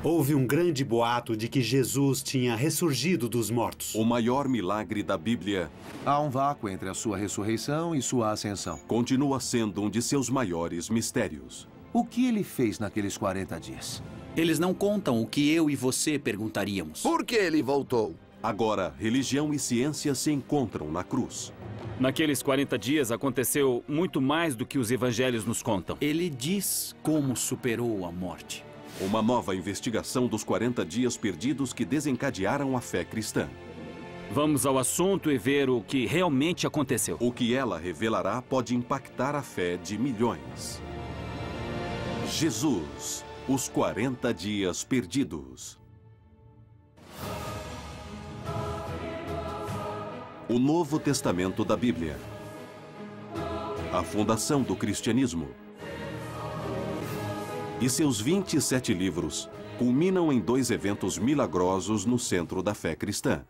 Houve um grande boato de que Jesus tinha ressurgido dos mortos. O maior milagre da Bíblia Há um vácuo entre a sua ressurreição e sua ascensão. continua sendo um de seus maiores mistérios. O que ele fez naqueles 40 dias? Eles não contam o que eu e você perguntaríamos. Por que ele voltou? Agora, religião e ciência se encontram na cruz. Naqueles 40 dias aconteceu muito mais do que os evangelhos nos contam. Ele diz como superou a morte. Uma nova investigação dos 40 dias perdidos que desencadearam a fé cristã. Vamos ao assunto e ver o que realmente aconteceu. O que ela revelará pode impactar a fé de milhões. Jesus, os 40 dias perdidos. O Novo Testamento da Bíblia. A fundação do cristianismo. E seus 27 livros culminam em 2 eventos milagrosos no centro da fé cristã: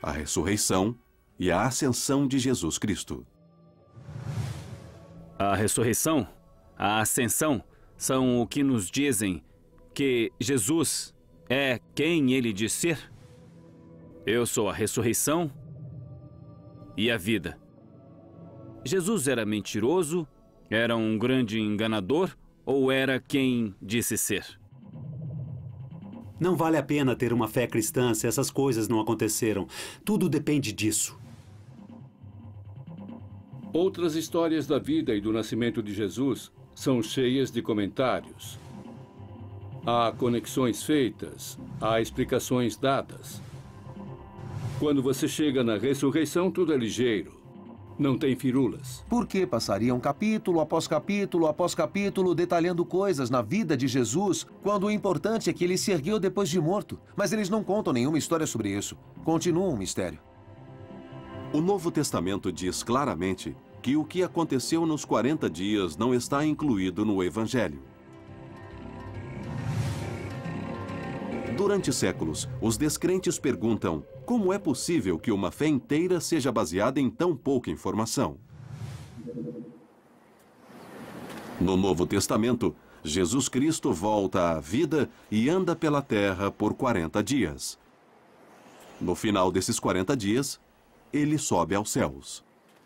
a ressurreição e a ascensão de Jesus Cristo. A ressurreição, a ascensão, são o que nos dizem que Jesus é quem ele diz ser. Eu sou a ressurreição e a vida. Jesus era mentiroso? Era um grande enganador? Ou era quem disse ser? Não vale a pena ter uma fé cristã se essas coisas não aconteceram. Tudo depende disso. Outras histórias da vida e do nascimento de Jesus são cheias de comentários. Há conexões feitas, há explicações dadas. Quando você chega na ressurreição, tudo é ligeiro. Não tem firulas. Por que passariam capítulo após capítulo após capítulo detalhando coisas na vida de Jesus, quando o importante é que ele se ergueu depois de morto? Mas eles não contam nenhuma história sobre isso. Continua um mistério. O Novo Testamento diz claramente que o que aconteceu nos 40 dias não está incluído no Evangelho. Durante séculos, os descrentes perguntam: como é possível que uma fé inteira seja baseada em tão pouca informação? No Novo Testamento, Jesus Cristo volta à vida e anda pela terra por 40 dias. No final desses 40 dias, ele sobe aos céus.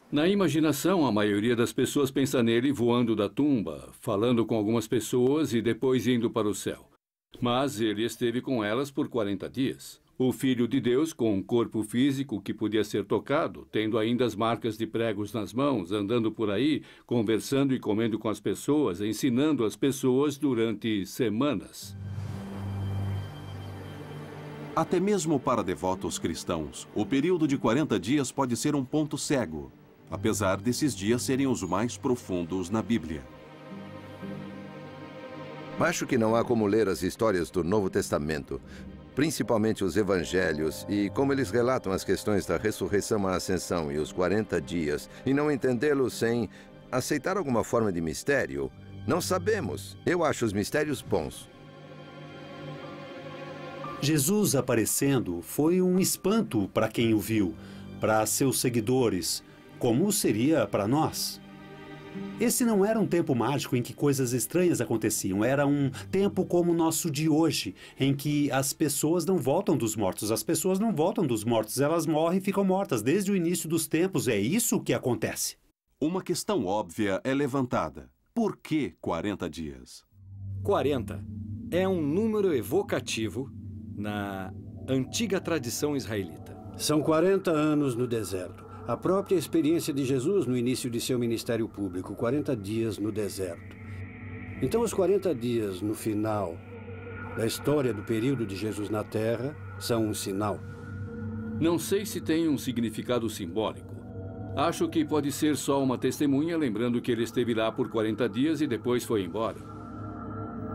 Na imaginação, a maioria das pessoas pensa nele voando da tumba, falando com algumas pessoas e depois indo para o céu. Mas ele esteve com elas por 40 dias. O Filho de Deus, com um corpo físico que podia ser tocado, tendo ainda as marcas de pregos nas mãos, andando por aí, conversando e comendo com as pessoas, ensinando as pessoas durante semanas. Até mesmo para devotos cristãos, o período de 40 dias pode ser um ponto cego, apesar desses dias serem os mais profundos na Bíblia. Acho que não há como ler as histórias do Novo Testamento, principalmente os evangelhos, e como eles relatam as questões da ressurreição à ascensão e os 40 dias, e não entendê-los sem aceitar alguma forma de mistério. Não sabemos. Eu acho os mistérios bons. Jesus aparecendo foi um espanto para quem o viu, para seus seguidores, como seria para nós. Esse não era um tempo mágico em que coisas estranhas aconteciam. Era um tempo como o nosso de hoje, em que as pessoas não voltam dos mortos. As pessoas não voltam dos mortos, elas morrem e ficam mortas desde o início dos tempos. É isso que acontece. Uma questão óbvia é levantada. Por que 40 dias? 40 é um número evocativo na antiga tradição israelita. São 40 anos no deserto. A própria experiência de Jesus no início de seu ministério público, 40 dias no deserto. Então, os 40 dias no final da história do período de Jesus na Terra são um sinal. Não sei se tem um significado simbólico. Acho que pode ser só uma testemunha lembrando que ele esteve lá por 40 dias e depois foi embora.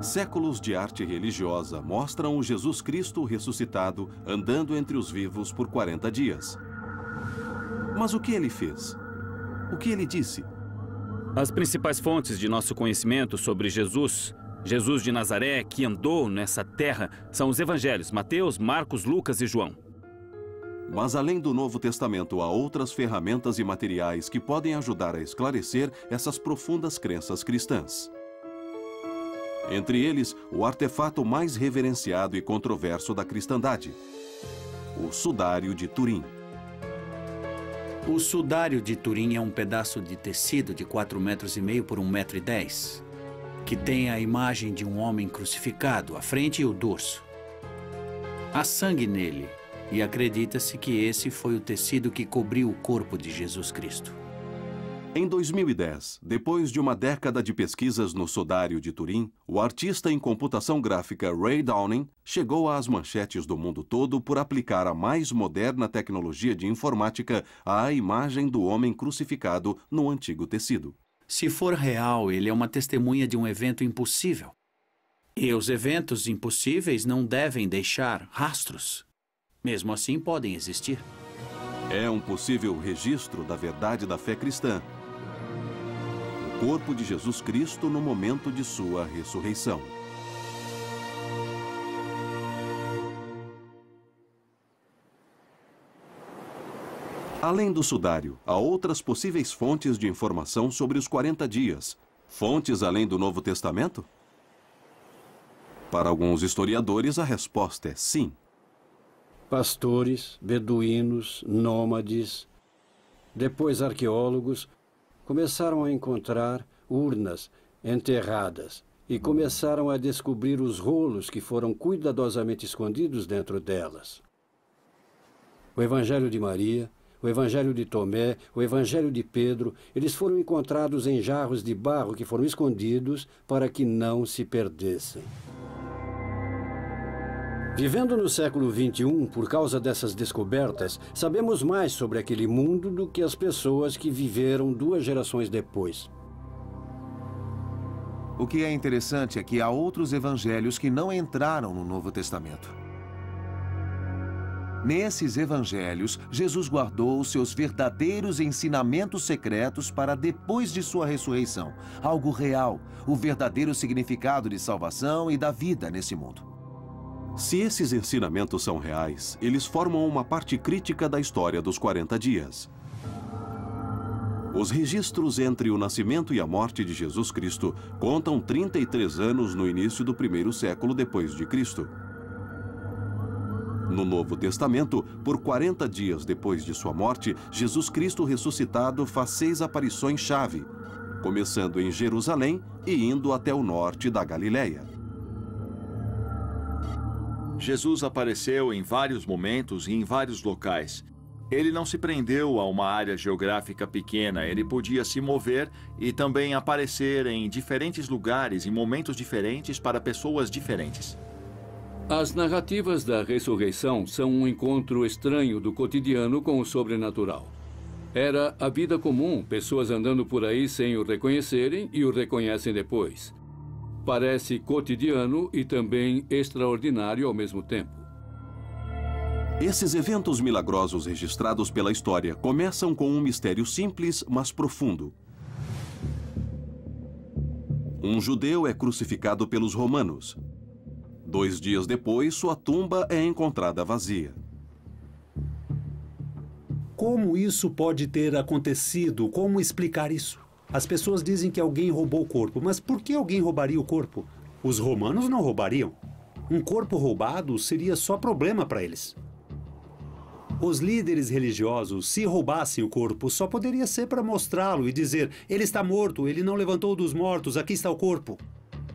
Séculos de arte religiosa mostram o Jesus Cristo ressuscitado andando entre os vivos por 40 dias. Mas o que ele fez? O que ele disse? As principais fontes de nosso conhecimento sobre Jesus, Jesus de Nazaré, que andou nessa terra, são os evangelhos: Mateus, Marcos, Lucas e João. Mas além do Novo Testamento, há outras ferramentas e materiais que podem ajudar a esclarecer essas profundas crenças cristãs. Entre eles, o artefato mais reverenciado e controverso da cristandade, o Sudário de Turim. O Sudário de Turim é um pedaço de tecido de 4,5 metros por 1,10 metros, que tem a imagem de um homem crucificado, a frente e o dorso. Há sangue nele, e acredita-se que esse foi o tecido que cobriu o corpo de Jesus Cristo. Em 2010, depois de uma década de pesquisas no Sudário de Turim, o artista em computação gráfica Ray Downing chegou às manchetes do mundo todo por aplicar a mais moderna tecnologia de informática à imagem do homem crucificado no antigo tecido. Se for real, ele é uma testemunha de um evento impossível. E os eventos impossíveis não devem deixar rastros. Mesmo assim, podem existir. É um possível registro da verdade da fé cristã. O corpo de Jesus Cristo no momento de sua ressurreição. Além do sudário, há outras possíveis fontes de informação sobre os 40 dias. Fontes além do Novo Testamento? Para alguns historiadores, a resposta é sim. Pastores, beduínos, nômades, depois arqueólogos, começaram a encontrar urnas enterradas e começaram a descobrir os rolos que foram cuidadosamente escondidos dentro delas. O Evangelho de Maria, o Evangelho de Tomé, o Evangelho de Pedro, eles foram encontrados em jarros de barro que foram escondidos para que não se perdessem. Vivendo no século XXI, por causa dessas descobertas, sabemos mais sobre aquele mundo do que as pessoas que viveram 2 gerações depois. O que é interessante é que há outros evangelhos que não entraram no Novo Testamento. Nesses evangelhos, Jesus guardou os seus verdadeiros ensinamentos secretos para depois de sua ressurreição, algo real, o verdadeiro significado de salvação e da vida nesse mundo. Se esses ensinamentos são reais, eles formam uma parte crítica da história dos 40 dias. Os registros entre o nascimento e a morte de Jesus Cristo contam 33 anos no início do 1º século depois de Cristo. No Novo Testamento, por 40 dias depois de sua morte, Jesus Cristo ressuscitado faz 6 aparições-chave, começando em Jerusalém e indo até o norte da Galileia. Jesus apareceu em vários momentos e em vários locais. Ele não se prendeu a uma área geográfica pequena, ele podia se mover e também aparecer em diferentes lugares, em momentos diferentes, para pessoas diferentes. As narrativas da ressurreição são um encontro estranho do cotidiano com o sobrenatural. Era a vida comum, pessoas andando por aí sem o reconhecerem e o reconhecem depois. Parece cotidiano e também extraordinário ao mesmo tempo. Esses eventos milagrosos registrados pela história começam com um mistério simples, mas profundo. Um judeu é crucificado pelos romanos. 2 dias depois, sua tumba é encontrada vazia. Como isso pode ter acontecido? Como explicar isso? As pessoas dizem que alguém roubou o corpo, mas por que alguém roubaria o corpo? Os romanos não roubariam. Um corpo roubado seria só problema para eles. Os líderes religiosos, se roubassem o corpo, só poderia ser para mostrá-lo e dizer: ele está morto, ele não levantou dos mortos, aqui está o corpo.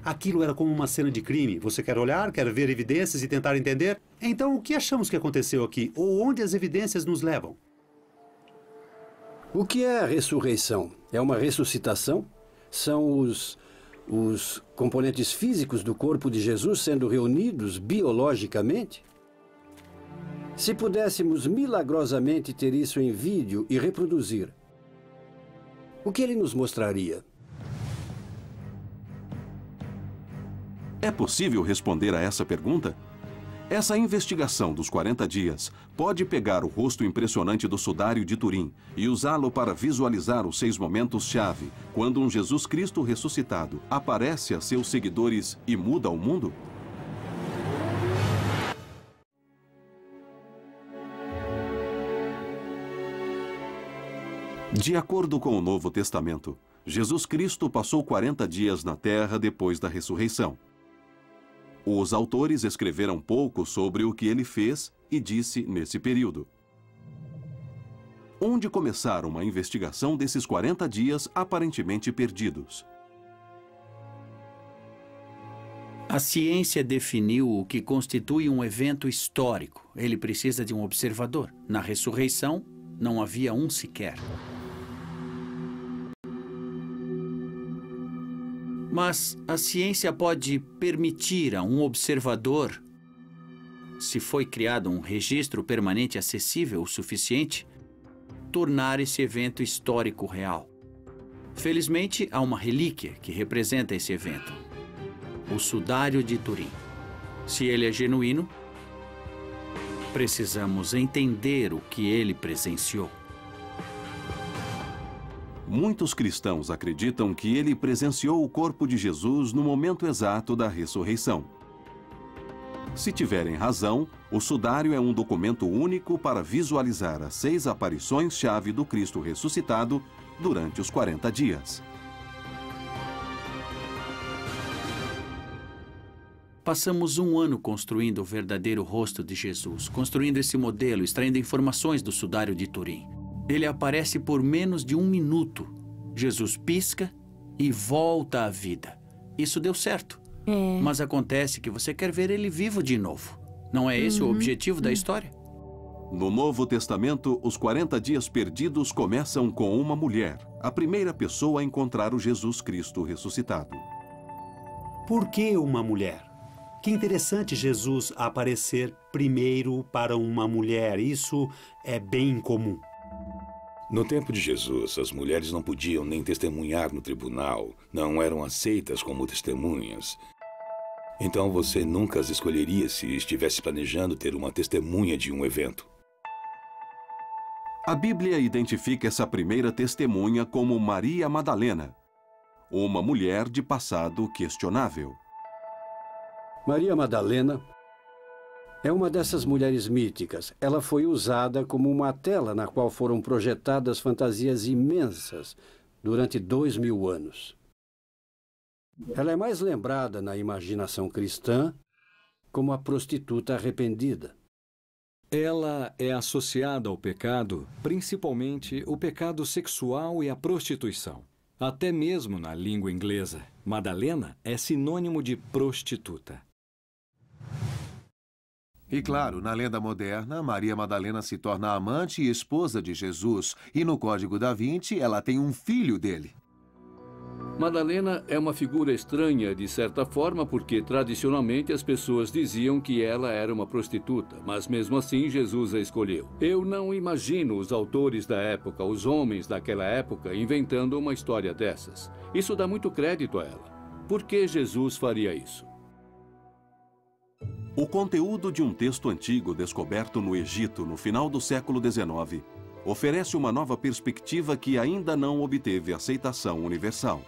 Aquilo era como uma cena de crime. Você quer olhar, quer ver evidências e tentar entender? Então, o que achamos que aconteceu aqui? Ou onde as evidências nos levam? O que é a ressurreição? É uma ressuscitação? São os componentes físicos do corpo de Jesus sendo reunidos biologicamente? Se pudéssemos milagrosamente ter isso em vídeo e reproduzir, o que ele nos mostraria? É possível responder a essa pergunta? Essa investigação dos 40 dias pode pegar o rosto impressionante do Sudário de Turim e usá-lo para visualizar os 6 momentos-chave, quando um Jesus Cristo ressuscitado aparece a seus seguidores e muda o mundo? De acordo com o Novo Testamento, Jesus Cristo passou 40 dias na terra depois da ressurreição. Os autores escreveram pouco sobre o que ele fez e disse nesse período. Onde começar uma investigação desses 40 dias aparentemente perdidos? A ciência definiu o que constitui um evento histórico. Ele precisa de um observador. Na ressurreição, não havia um sequer. Mas a ciência pode permitir a um observador, se foi criado um registro permanente acessível o suficiente, tornar esse evento histórico real. Felizmente, há uma relíquia que representa esse evento. O Sudário de Turim. Se ele é genuíno, precisamos entender o que ele presenciou. Muitos cristãos acreditam que ele presenciou o corpo de Jesus no momento exato da ressurreição. Se tiverem razão, o sudário é um documento único para visualizar as 6 aparições-chave do Cristo ressuscitado durante os 40 dias. Passamos um ano construindo o verdadeiro rosto de Jesus, construindo esse modelo, extraindo informações do Sudário de Turim. Ele aparece por menos de 1 minuto. Jesus pisca e volta à vida. Isso deu certo. Mas acontece que você quer ver ele vivo de novo. Não é esse o objetivo da história? No Novo Testamento, os 40 dias perdidos começam com uma mulher, a primeira pessoa a encontrar o Jesus Cristo ressuscitado. Por que uma mulher? Que interessante Jesus aparecer primeiro para uma mulher. Isso é bem incomum. No tempo de Jesus, as mulheres não podiam nem testemunhar no tribunal, não eram aceitas como testemunhas. Então você nunca as escolheria se estivesse planejando ter uma testemunha de um evento. A Bíblia identifica essa primeira testemunha como Maria Madalena, uma mulher de passado questionável. Maria Madalena é uma dessas mulheres míticas. Ela foi usada como uma tela na qual foram projetadas fantasias imensas durante 2000 anos. Ela é mais lembrada na imaginação cristã como a prostituta arrependida. Ela é associada ao pecado, principalmente o pecado sexual e a prostituição. Até mesmo na língua inglesa, Madalena é sinônimo de prostituta. E claro, na lenda moderna, Maria Madalena se torna amante e esposa de Jesus, e no Código da Vinci ela tem um filho dele. Madalena é uma figura estranha, de certa forma, porque tradicionalmente as pessoas diziam que ela era uma prostituta, mas mesmo assim Jesus a escolheu. Eu não imagino os autores da época, os homens daquela época, inventando uma história dessas. Isso dá muito crédito a ela. Por que Jesus faria isso? O conteúdo de um texto antigo descoberto no Egito no final do século XIX oferece uma nova perspectiva que ainda não obteve aceitação universal: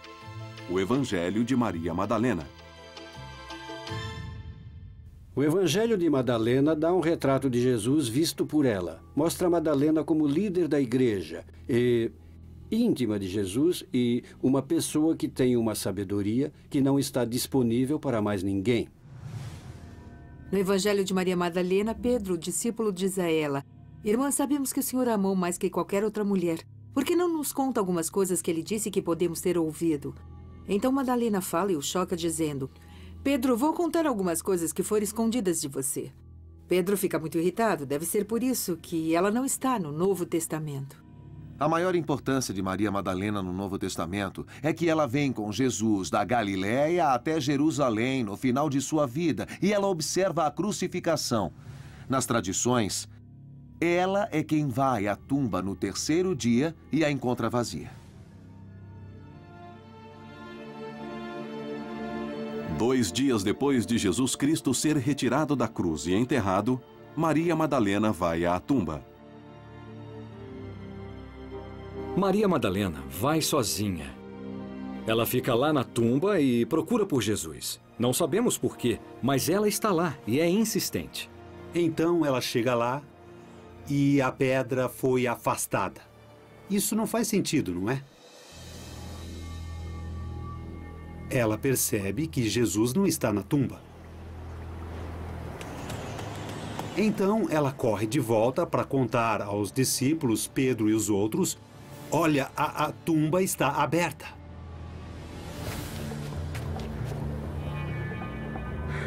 o Evangelho de Maria Madalena. O Evangelho de Madalena dá um retrato de Jesus visto por ela. Mostra Madalena como líder da igreja e íntima de Jesus e uma pessoa que tem uma sabedoria que não está disponível para mais ninguém. No Evangelho de Maria Madalena, Pedro, o discípulo, diz a ela: "Irmã, sabemos que o Senhor a amou mais que qualquer outra mulher. Por que não nos conta algumas coisas que ele disse que podemos ter ouvido?" Então Madalena fala e o choca, dizendo: "Pedro, vou contar algumas coisas que foram escondidas de você." Pedro fica muito irritado. Deve ser por isso que ela não está no Novo Testamento. A maior importância de Maria Madalena no Novo Testamento é que ela vem com Jesus da Galiléia até Jerusalém no final de sua vida e ela observa a crucificação. Nas tradições, ela é quem vai à tumba no 3º dia e a encontra vazia. 2 dias depois de Jesus Cristo ser retirado da cruz e enterrado, Maria Madalena vai à tumba. Maria Madalena vai sozinha. Ela fica lá na tumba e procura por Jesus. Não sabemos por quê, mas ela está lá e é insistente. Então ela chega lá e a pedra foi afastada. Isso não faz sentido, não é? ela percebe que Jesus não está na tumba. Então, ela corre de volta para contar aos discípulos, Pedro e os outros: olha, a tumba está aberta.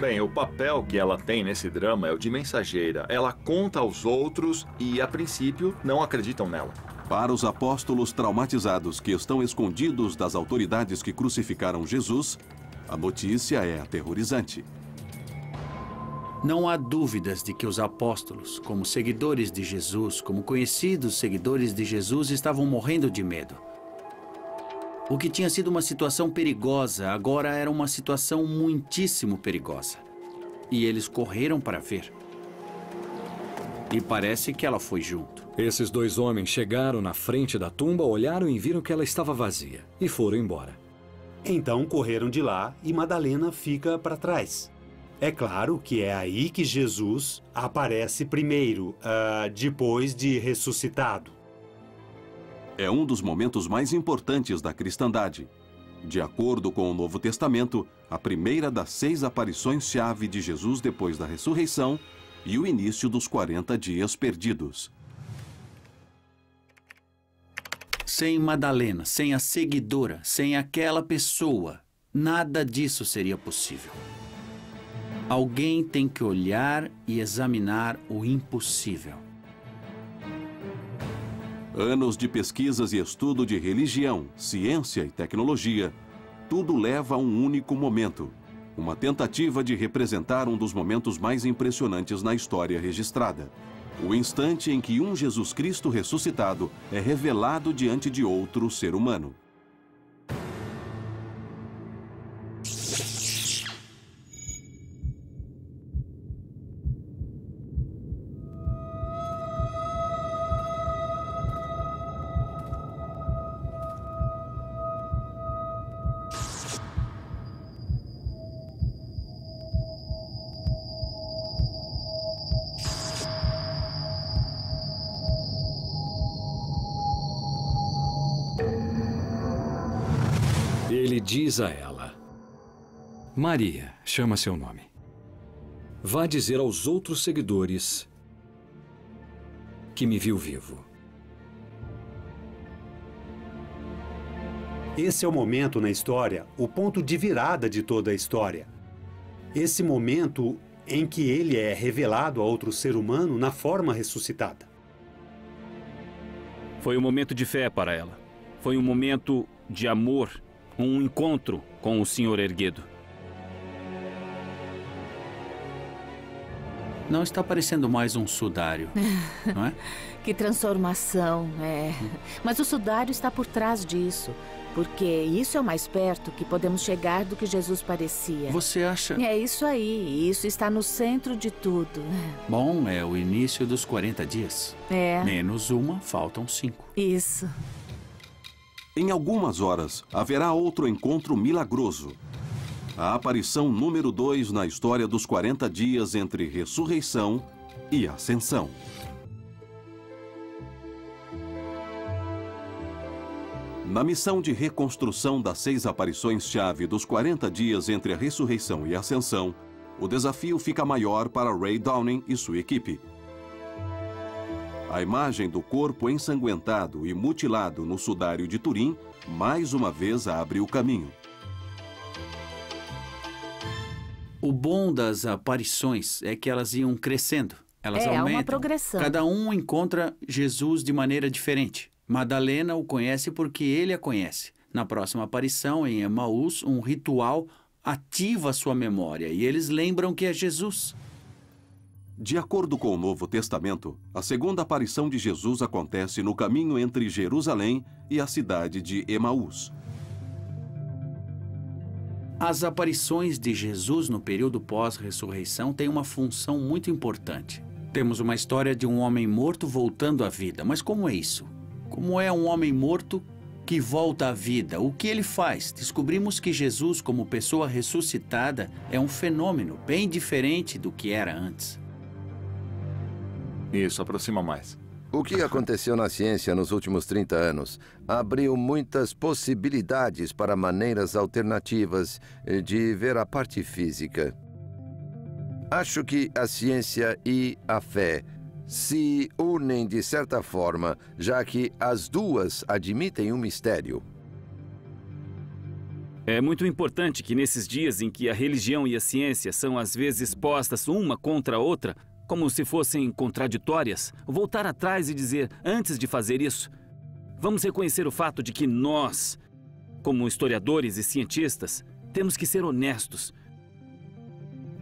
Bem, o papel que ela tem nesse drama é o de mensageira. Ela conta aos outros e, a princípio, não acreditam nela. Para os apóstolos traumatizados que estão escondidos das autoridades que crucificaram Jesus, a notícia é aterrorizante. Não há dúvidas de que os apóstolos, como seguidores de Jesus, como conhecidos seguidores de Jesus, estavam morrendo de medo. O que tinha sido uma situação perigosa, agora era uma situação muitíssimo perigosa. E eles correram para ver. E parece que ela foi junto. Esses dois homens chegaram na frente da tumba, olharam e viram que ela estava vazia. E foram embora. Então correram de lá e Madalena fica para trás. É claro que é aí que Jesus aparece primeiro, depois de ressuscitado. É um dos momentos mais importantes da cristandade. De acordo com o Novo Testamento, a primeira das 6 aparições-chave de Jesus depois da ressurreição e o início dos 40 dias perdidos. Sem Madalena, sem a seguidora, sem aquela pessoa, nada disso seria possível. Alguém tem que olhar e examinar o impossível. Anos de pesquisas e estudo de religião, ciência e tecnologia, tudo leva a um único momento. Uma tentativa de representar um dos momentos mais impressionantes na história registrada. O instante em que um Jesus Cristo ressuscitado é revelado diante de outro ser humano. Ele diz a ela: Maria, chama seu nome. Vá dizer aos outros seguidores que me viu vivo. Esse é o momento na história, o ponto de virada de toda a história. Esse momento em que ele é revelado a outro ser humano na forma ressuscitada. Foi um momento de fé para ela. Foi um momento de amor, um encontro com o Senhor erguido. Não está parecendo mais um sudário, não é? Que transformação, é. Mas o sudário está por trás disso, porque isso é o mais perto que podemos chegar do que Jesus parecia. Você acha? É isso aí, isso está no centro de tudo. Bom, é o início dos 40 dias. É. Menos uma, faltam 5. Isso. Em algumas horas, haverá outro encontro milagroso. A aparição número 2 na história dos 40 dias entre ressurreição e ascensão. Na missão de reconstrução das 6 aparições-chave dos 40 dias entre a ressurreição e a ascensão, o desafio fica maior para Ray Downing e sua equipe. A imagem do corpo ensanguentado e mutilado no sudário de Turim, mais uma vez abre o caminho. O bom das aparições é que elas iam crescendo. Elas aumentam. É uma progressão. Cada um encontra Jesus de maneira diferente. Madalena o conhece porque ele a conhece. Na próxima aparição, em Emaús, um ritual ativa sua memória e eles lembram que é Jesus. De acordo com o Novo Testamento, a segunda aparição de Jesus acontece no caminho entre Jerusalém e a cidade de Emaús. As aparições de Jesus no período pós-ressurreição têm uma função muito importante. Temos uma história de um homem morto voltando à vida. Mas como é isso? Como é um homem morto que volta à vida? O que ele faz? Descobrimos que Jesus, como pessoa ressuscitada, é um fenômeno bem diferente do que era antes. Isso, aproxima mais. O que aconteceu na ciência nos últimos 30 anos abriu muitas possibilidades para maneiras alternativas de ver a parte física. Acho que a ciência e a fé se unem de certa forma, já que as duas admitem um mistério. É muito importante que nesses dias em que a religião e a ciência são às vezes postas uma contra a outra, como se fossem contraditórias, voltar atrás e dizer, antes de fazer isso, vamos reconhecer o fato de que nós, como historiadores e cientistas, temos que ser honestos.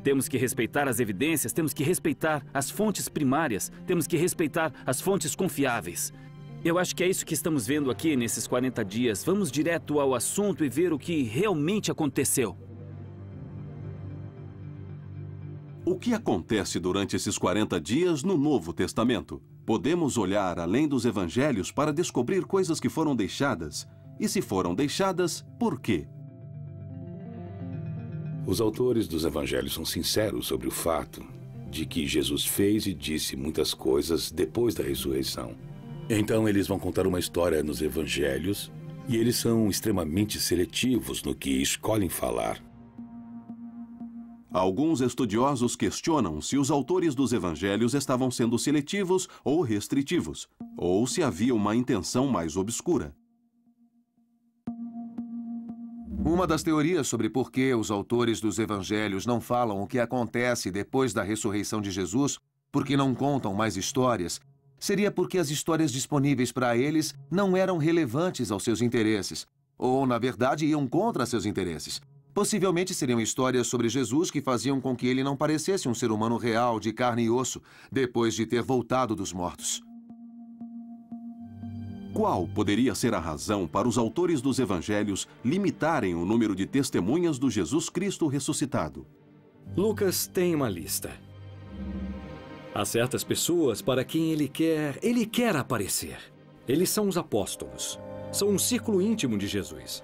Temos que respeitar as evidências, temos que respeitar as fontes primárias, temos que respeitar as fontes confiáveis. Eu acho que é isso que estamos vendo aqui nesses 40 dias. Vamos direto ao assunto e ver o que realmente aconteceu. O que acontece durante esses 40 dias no Novo Testamento? Podemos olhar além dos evangelhos para descobrir coisas que foram deixadas. E se foram deixadas, por quê? Os autores dos evangelhos são sinceros sobre o fato de que Jesus fez e disse muitas coisas depois da ressurreição. Então eles vão contar uma história nos evangelhos e eles são extremamente seletivos no que escolhem falar. Alguns estudiosos questionam se os autores dos evangelhos estavam sendo seletivos ou restritivos, ou se havia uma intenção mais obscura. Uma das teorias sobre por que os autores dos evangelhos não falam o que acontece depois da ressurreição de Jesus, porque não contam mais histórias, seria porque as histórias disponíveis para eles não eram relevantes aos seus interesses, ou, na verdade, iam contra seus interesses. Possivelmente seriam histórias sobre Jesus que faziam com que ele não parecesse um ser humano real, de carne e osso, depois de ter voltado dos mortos. Qual poderia ser a razão para os autores dos evangelhos limitarem o número de testemunhas do Jesus Cristo ressuscitado? Lucas tem uma lista. Há certas pessoas para quem ele quer aparecer. Eles são os apóstolos. São um círculo íntimo de Jesus.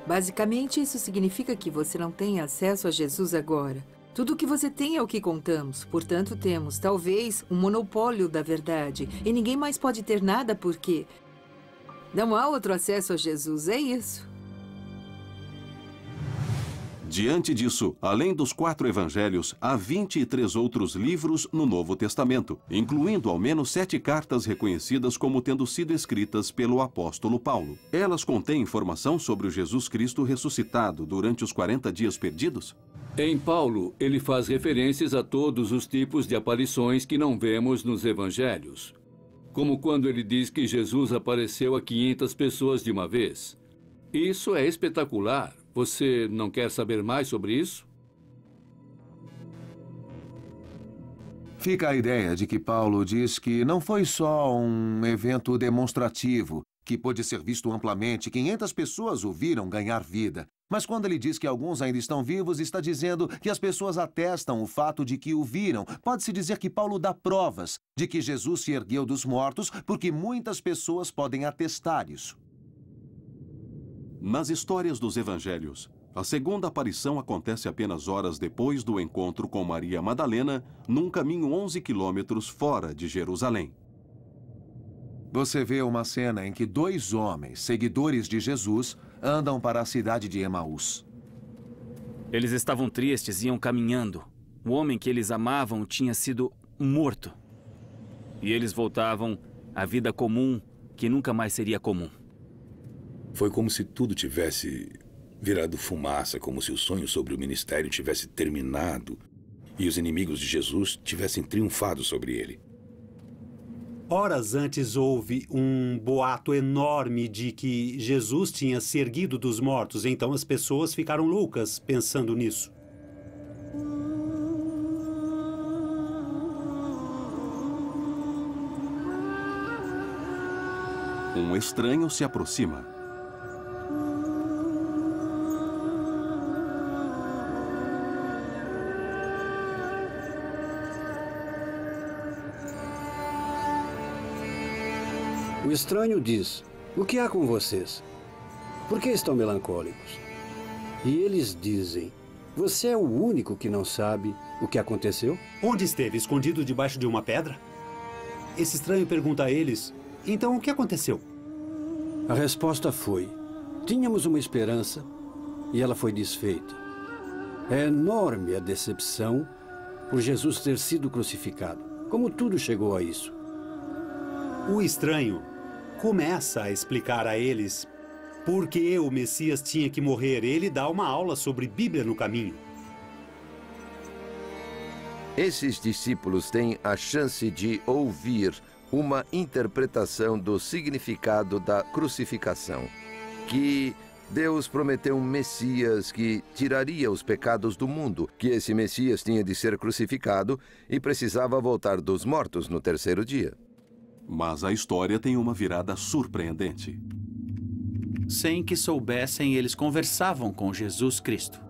Basicamente, isso significa que você não tem acesso a Jesus agora. Tudo o que você tem é o que contamos. Portanto, temos, talvez, um monopólio da verdade. E ninguém mais pode ter nada porque não há outro acesso a Jesus. É isso. Diante disso, além dos 4 evangelhos, há 23 outros livros no Novo Testamento, incluindo ao menos 7 cartas reconhecidas como tendo sido escritas pelo apóstolo Paulo. Elas contêm informação sobre o Jesus Cristo ressuscitado durante os 40 dias perdidos? Em Paulo, ele faz referências a todos os tipos de aparições que não vemos nos evangelhos. Como quando ele diz que Jesus apareceu a 500 pessoas de uma vez. Isso é espetacular. Você não quer saber mais sobre isso? Fica a ideia de que Paulo diz que não foi só um evento demonstrativo, que pôde ser visto amplamente, 500 pessoas o viram ganhar vida. Mas quando ele diz que alguns ainda estão vivos, está dizendo que as pessoas atestam o fato de que o viram. Pode-se dizer que Paulo dá provas de que Jesus se ergueu dos mortos, porque muitas pessoas podem atestar isso. Nas histórias dos evangelhos, a segunda aparição acontece apenas horas depois do encontro com Maria Madalena, num caminho 11 quilômetros fora de Jerusalém. Você vê uma cena em que 2 homens, seguidores de Jesus, andam para a cidade de Emaús. Eles estavam tristes e iam caminhando. O homem que eles amavam tinha sido morto. E eles voltavam à vida comum, que nunca mais seria comum. Foi como se tudo tivesse virado fumaça, como se o sonho sobre o ministério tivesse terminado e os inimigos de Jesus tivessem triunfado sobre ele. Horas antes houve um boato enorme de que Jesus tinha se erguido dos mortos, então as pessoas ficaram loucas pensando nisso. Um estranho se aproxima. O estranho diz: "O que há com vocês? Por que estão melancólicos?" E eles dizem: "Você é o único que não sabe o que aconteceu?" Onde esteve? Escondido debaixo de uma pedra? Esse estranho pergunta a eles: então o que aconteceu? A resposta foi: tínhamos uma esperança e ela foi desfeita. É enorme a decepção por Jesus ter sido crucificado. Como tudo chegou a isso? O estranho começa a explicar a eles por que o Messias tinha que morrer. Ele dá uma aula sobre Bíblia no caminho. Esses discípulos têm a chance de ouvir uma interpretação do significado da crucificação, que Deus prometeu um Messias que tiraria os pecados do mundo, que esse Messias tinha de ser crucificado e precisava voltar dos mortos no terceiro dia. Mas a história tem uma virada surpreendente. Sem que soubessem, eles conversavam com Jesus Cristo.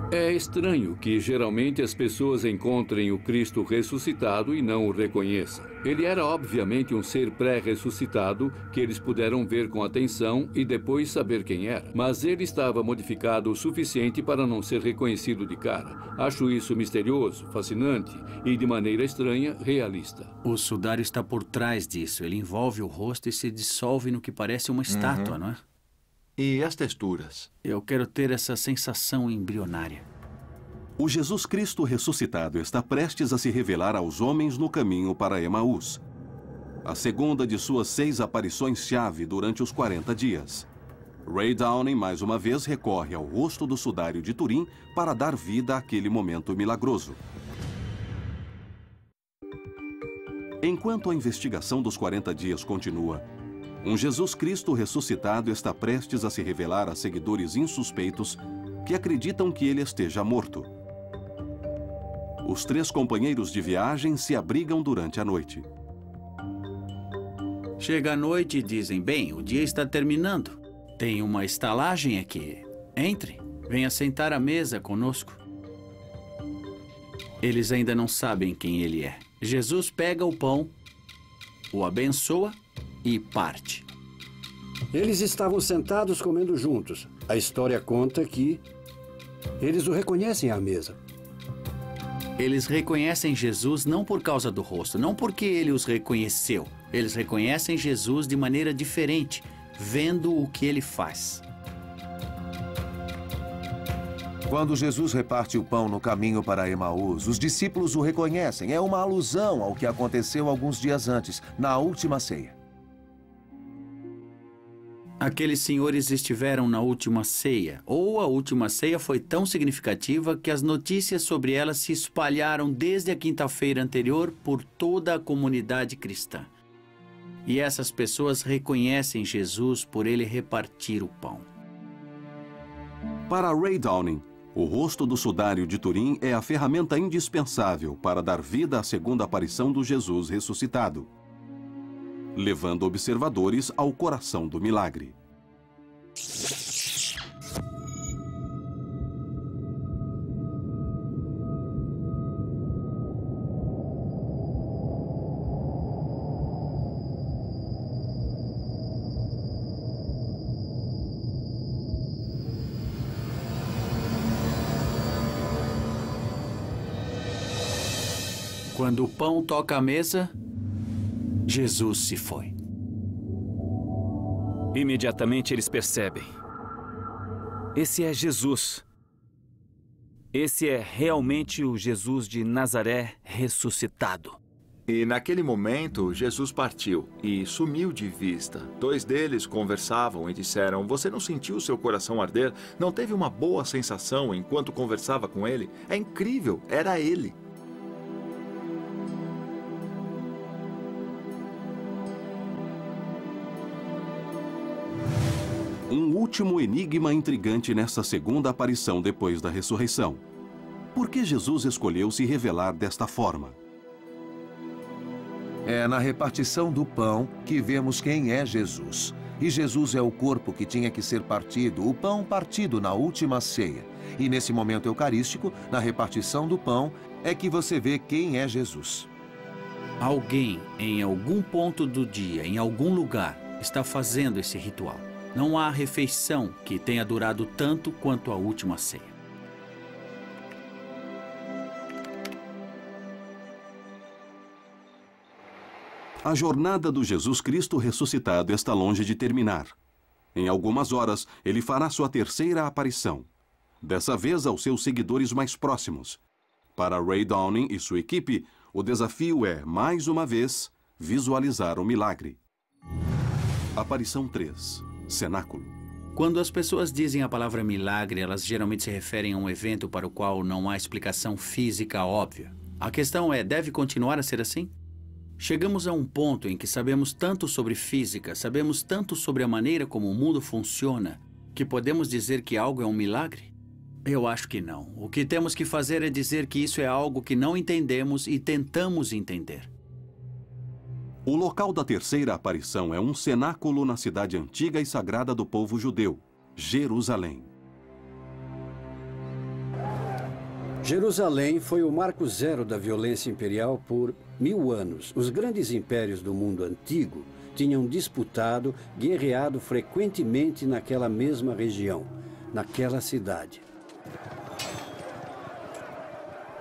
É estranho que geralmente as pessoas encontrem o Cristo ressuscitado e não o reconheçam. Ele era obviamente um ser pré-ressuscitado que eles puderam ver com atenção e depois saber quem era. Mas ele estava modificado o suficiente para não ser reconhecido de cara. Acho isso misterioso, fascinante e, de maneira estranha, realista. O sudário está por trás disso. Ele envolve o rosto e se dissolve no que parece uma estátua, não é? E as texturas? Eu quero ter essa sensação embrionária. O Jesus Cristo ressuscitado está prestes a se revelar aos homens no caminho para Emaús. A segunda de suas 6 aparições-chave durante os 40 dias. Ray Downing, mais uma vez, recorre ao rosto do sudário de Turim para dar vida àquele momento milagroso. Enquanto a investigação dos 40 dias continua, um Jesus Cristo ressuscitado está prestes a se revelar a seguidores insuspeitos que acreditam que ele esteja morto. Os 3 companheiros de viagem se abrigam durante a noite. Chega a noite e dizem: bem, o dia está terminando. Tem uma estalagem aqui. Entre, venha sentar à mesa conosco. Eles ainda não sabem quem ele é. Jesus pega o pão, o abençoa e parte. Eles estavam sentados comendo juntos. A história conta que eles o reconhecem à mesa. Eles reconhecem Jesus não por causa do rosto, não porque ele os reconheceu. Eles reconhecem Jesus de maneira diferente, vendo o que ele faz. Quando Jesus reparte o pão no caminho para Emaús, os discípulos o reconhecem. É uma alusão ao que aconteceu alguns dias antes, na última ceia. Aqueles senhores estiveram na última ceia, ou a última ceia foi tão significativa que as notícias sobre ela se espalharam desde a quinta-feira anterior por toda a comunidade cristã. E essas pessoas reconhecem Jesus por ele repartir o pão. Para Ray Downing, o rosto do sudário de Turim é a ferramenta indispensável para dar vida à segunda aparição do Jesus ressuscitado, levando observadores ao coração do milagre. Quando o pão toca a mesa, Jesus se foi. Imediatamente eles percebem. Esse é Jesus. Esse é realmente o Jesus de Nazaré ressuscitado. E naquele momento, Jesus partiu e sumiu de vista. 2 deles conversavam e disseram: você não sentiu seu coração arder? Não teve uma boa sensação enquanto conversava com ele? É incrível, era ele. Um último enigma intrigante nessa segunda aparição depois da ressurreição. Por que Jesus escolheu se revelar desta forma? É na repartição do pão que vemos quem é Jesus. E Jesus é o corpo que tinha que ser partido, o pão partido na última ceia. E nesse momento eucarístico, na repartição do pão, é que você vê quem é Jesus. Alguém, em algum ponto do dia, em algum lugar, está fazendo esse ritual. Não há refeição que tenha durado tanto quanto a última ceia. A jornada do Jesus Cristo ressuscitado está longe de terminar. Em algumas horas, ele fará sua terceira aparição. Dessa vez aos seus seguidores mais próximos. Para Ray Downing e sua equipe, o desafio é, mais uma vez, visualizar o milagre. Aparição 3. Cenáculo. Quando as pessoas dizem a palavra milagre, elas geralmente se referem a um evento para o qual não há explicação física óbvia. A questão é, deve continuar a ser assim? Chegamos a um ponto em que sabemos tanto sobre física, sabemos tanto sobre a maneira como o mundo funciona, que podemos dizer que algo é um milagre? Eu acho que não. O que temos que fazer é dizer que isso é algo que não entendemos e tentamos entender. O local da terceira aparição é um cenáculo na cidade antiga e sagrada do povo judeu, Jerusalém. Jerusalém foi o marco zero da violência imperial por 1000 anos. Os grandes impérios do mundo antigo tinham disputado, guerreado frequentemente naquela mesma região, naquela cidade.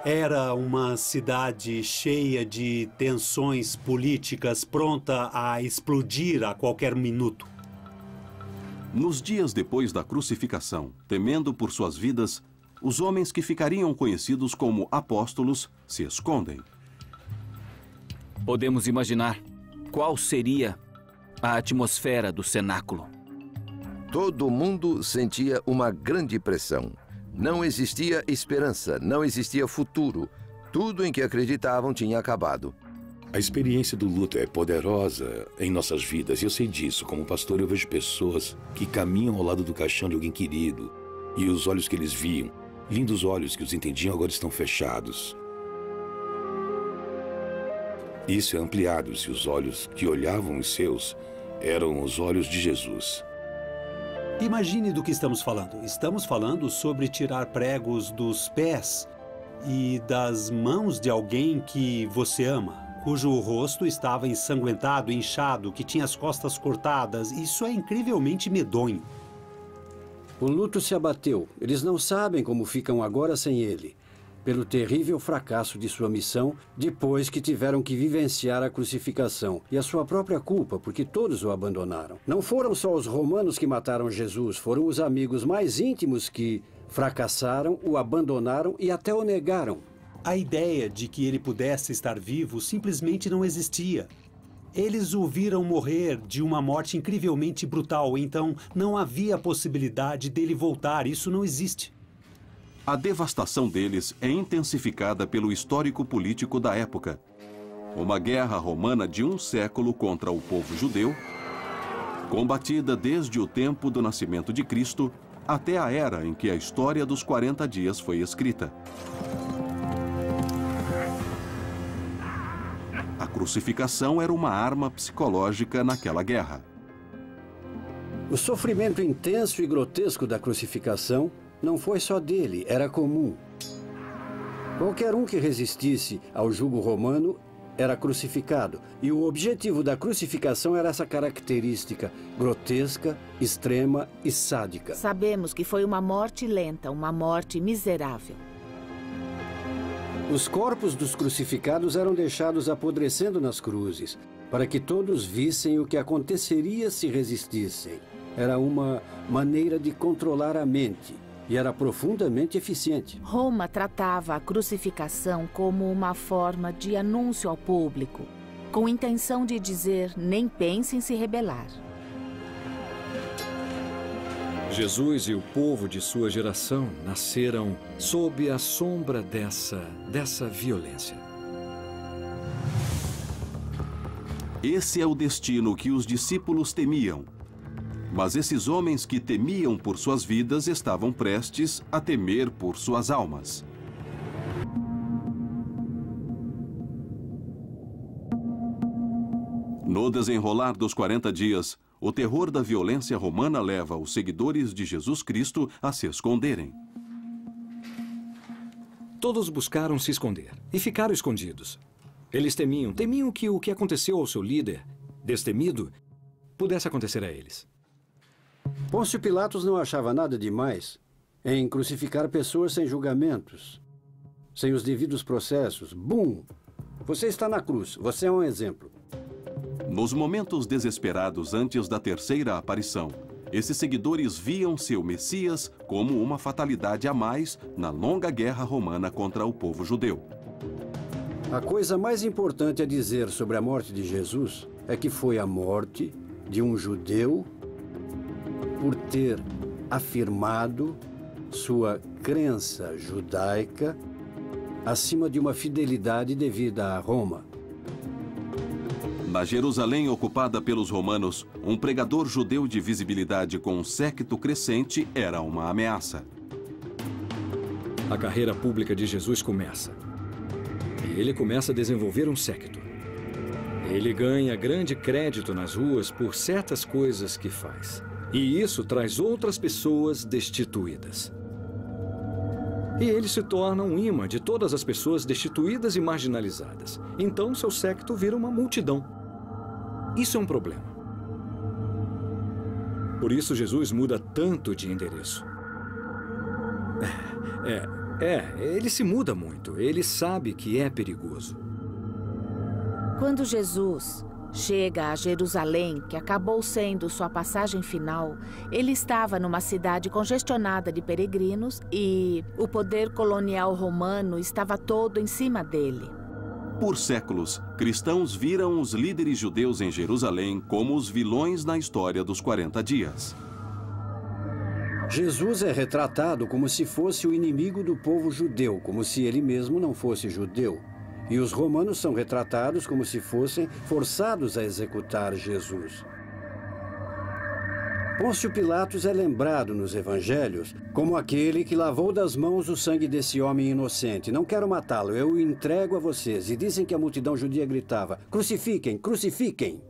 Era uma cidade cheia de tensões políticas, pronta a explodir a qualquer minuto. Nos dias depois da crucificação, temendo por suas vidas, os homens que ficariam conhecidos como apóstolos se escondem. Podemos imaginar qual seria a atmosfera do cenáculo. Todo mundo sentia uma grande pressão. Não existia esperança, não existia futuro. Tudo em que acreditavam tinha acabado. A experiência do luto é poderosa em nossas vidas, e eu sei disso. Como pastor, eu vejo pessoas que caminham ao lado do caixão de alguém querido, e os olhos que eles viam, lindos olhos que os entendiam, agora estão fechados. Isso é ampliado se os olhos que olhavam os seus eram os olhos de Jesus. Imagine do que estamos falando. Estamos falando sobre tirar pregos dos pés e das mãos de alguém que você ama, cujo rosto estava ensanguentado, inchado, que tinha as costas cortadas. Isso é incrivelmente medonho. O luto se abateu. Eles não sabem como ficam agora sem ele, pelo terrível fracasso de sua missão, depois que tiveram que vivenciar a crucificação, e a sua própria culpa, porque todos o abandonaram. Não foram só os romanos que mataram Jesus, foram os amigos mais íntimos que fracassaram, o abandonaram e até o negaram. A ideia de que ele pudesse estar vivo simplesmente não existia. Eles o viram morrer de uma morte incrivelmente brutal, então não havia possibilidade dele voltar. Isso não existe. A devastação deles é intensificada pelo histórico político da época. Uma guerra romana de um século contra o povo judeu, combatida desde o tempo do nascimento de Cristo até a era em que a história dos 40 dias foi escrita. A crucificação era uma arma psicológica naquela guerra. O sofrimento intenso e grotesco da crucificação não foi só dele, era comum. Qualquer um que resistisse ao jugo romano era crucificado. E o objetivo da crucificação era essa característica grotesca, extrema e sádica. Sabemos que foi uma morte lenta, uma morte miserável. Os corpos dos crucificados eram deixados apodrecendo nas cruzes, para que todos vissem o que aconteceria se resistissem. Era uma maneira de controlar a mente. E era profundamente eficiente. Roma tratava a crucificação como uma forma de anúncio ao público, com intenção de dizer, nem pense em se rebelar. Jesus e o povo de sua geração nasceram sob a sombra dessa violência. Esse é o destino que os discípulos temiam. Mas esses homens que temiam por suas vidas estavam prestes a temer por suas almas. No desenrolar dos 40 dias, o terror da violência romana leva os seguidores de Jesus Cristo a se esconderem. Todos buscaram se esconder e ficaram escondidos. Eles temiam que o que aconteceu ao seu líder, destemido, pudesse acontecer a eles. Pôncio Pilatos não achava nada demais em crucificar pessoas sem julgamentos, sem os devidos processos. Bum! Você está na cruz, você é um exemplo. Nos momentos desesperados antes da terceira aparição, esses seguidores viam seu Messias como uma fatalidade a mais na longa guerra romana contra o povo judeu. A coisa mais importante a dizer sobre a morte de Jesus é que foi a morte de um judeu por ter afirmado sua crença judaica acima de uma fidelidade devida a Roma. Na Jerusalém ocupada pelos romanos, um pregador judeu de visibilidade com um séquito crescente era uma ameaça. A carreira pública de Jesus começa. E ele começa a desenvolver um séquito. Ele ganha grande crédito nas ruas por certas coisas que faz. E isso traz outras pessoas destituídas. E ele se torna um imã de todas as pessoas destituídas e marginalizadas. Então, seu séquito vira uma multidão. Isso é um problema. Por isso, Jesus muda tanto de endereço. Ele se muda muito. Ele sabe que é perigoso. Quando Jesus chega a Jerusalém, que acabou sendo sua passagem final, ele estava numa cidade congestionada de peregrinos e o poder colonial romano estava todo em cima dele. Por séculos, cristãos viram os líderes judeus em Jerusalém como os vilões na história dos 40 dias. Jesus é retratado como se fosse o inimigo do povo judeu, como se ele mesmo não fosse judeu. E os romanos são retratados como se fossem forçados a executar Jesus. Pôncio Pilatos é lembrado nos evangelhos como aquele que lavou das mãos o sangue desse homem inocente. Não quero matá-lo, eu o entrego a vocês. E dizem que a multidão judia gritava: crucifiquem, crucifiquem!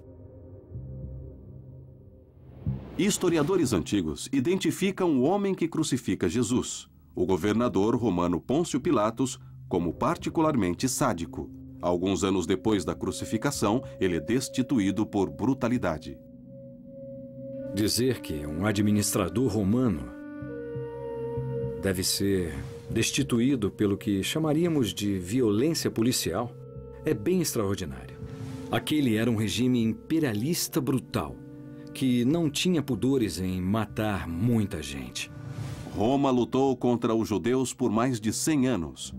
Historiadores antigos identificam o homem que crucifica Jesus, o governador romano Pôncio Pilatos, como particularmente sádico. Alguns anos depois da crucificação, ele é destituído por brutalidade. Dizer que um administrador romano deve ser destituído pelo que chamaríamos de violência policial é bem extraordinário. Aquele era um regime imperialista brutal, que não tinha pudores em matar muita gente. Roma lutou contra os judeus por mais de 100 anos.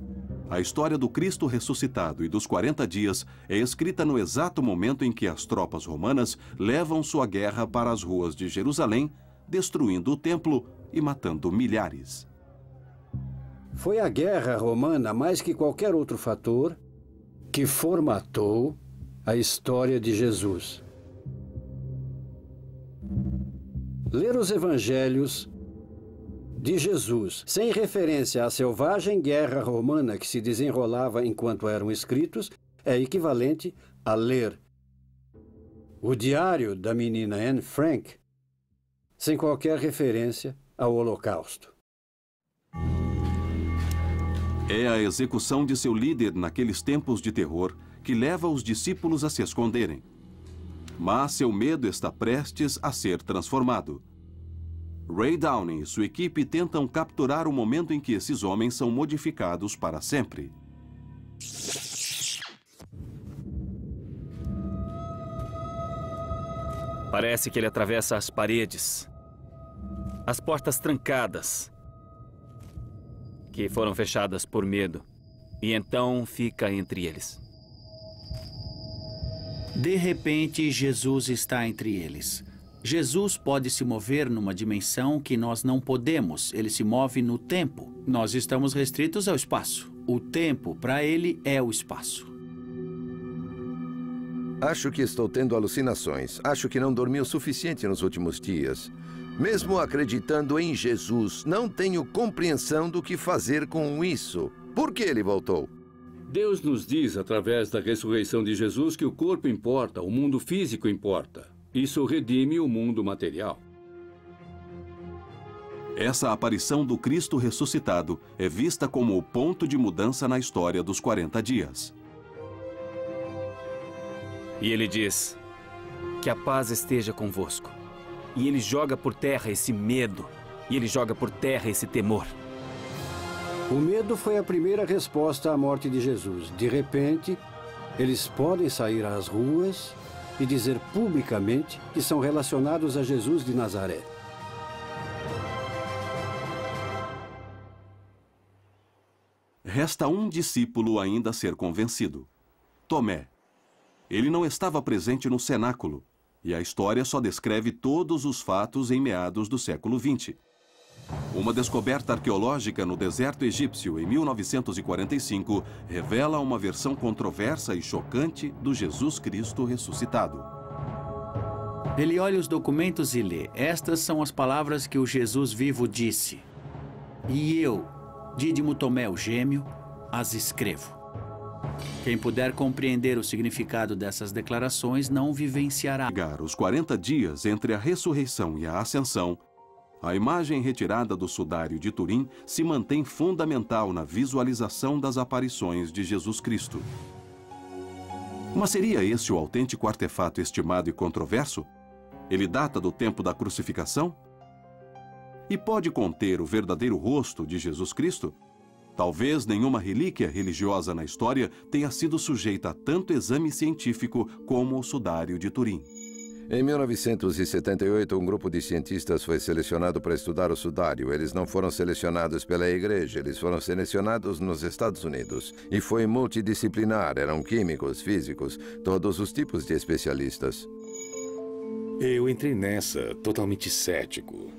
A história do Cristo ressuscitado e dos 40 dias é escrita no exato momento em que as tropas romanas levam sua guerra para as ruas de Jerusalém, destruindo o templo e matando milhares. Foi a guerra romana, mais que qualquer outro fator, que formatou a história de Jesus. Ler os evangelhos de Jesus, sem referência à selvagem guerra romana que se desenrolava enquanto eram escritos, é equivalente a ler o diário da menina Anne Frank, sem qualquer referência ao Holocausto. É a execução de seu líder naqueles tempos de terror que leva os discípulos a se esconderem. Mas seu medo está prestes a ser transformado. Ray Downey e sua equipe tentam capturar o momento em que esses homens são modificados para sempre. Parece que ele atravessa as paredes, as portas trancadas, que foram fechadas por medo, e então fica entre eles. De repente, Jesus está entre eles. Jesus pode se mover numa dimensão que nós não podemos. Ele se move no tempo. Nós estamos restritos ao espaço. O tempo, para ele, é o espaço. Acho que estou tendo alucinações. Acho que não dormi o suficiente nos últimos dias. Mesmo acreditando em Jesus, não tenho compreensão do que fazer com isso. Por que ele voltou? Deus nos diz, através da ressurreição de Jesus, que o corpo importa, o mundo físico importa. Isso redime o mundo material. Essa aparição do Cristo ressuscitado é vista como o ponto de mudança na história dos 40 dias. E ele diz: que a paz esteja convosco. E ele joga por terra esse medo. E ele joga por terra esse temor. O medo foi a primeira resposta à morte de Jesus. De repente, eles podem sair às ruas e dizer publicamente que são relacionados a Jesus de Nazaré. Resta um discípulo ainda a ser convencido: Tomé. Ele não estava presente no cenáculo, e a história só descreve todos os fatos em meados do século XX. Uma descoberta arqueológica no deserto egípcio em 1945 revela uma versão controversa e chocante do Jesus Cristo ressuscitado. Ele olha os documentos e lê: estas são as palavras que o Jesus vivo disse. E eu, Dídimo Tomé, o gêmeo, as escrevo. Quem puder compreender o significado dessas declarações não vivenciará. Os 40 dias entre a ressurreição e a ascensão, a imagem retirada do sudário de Turim se mantém fundamental na visualização das aparições de Jesus Cristo. Mas seria esse o autêntico artefato estimado e controverso? Ele data do tempo da crucificação? E pode conter o verdadeiro rosto de Jesus Cristo? Talvez nenhuma relíquia religiosa na história tenha sido sujeita a tanto exame científico como o sudário de Turim. Em 1978, um grupo de cientistas foi selecionado para estudar o sudário. Eles não foram selecionados pela igreja, eles foram selecionados nos Estados Unidos. E foi multidisciplinar, eram químicos, físicos, todos os tipos de especialistas. Eu entrei nessa totalmente cético.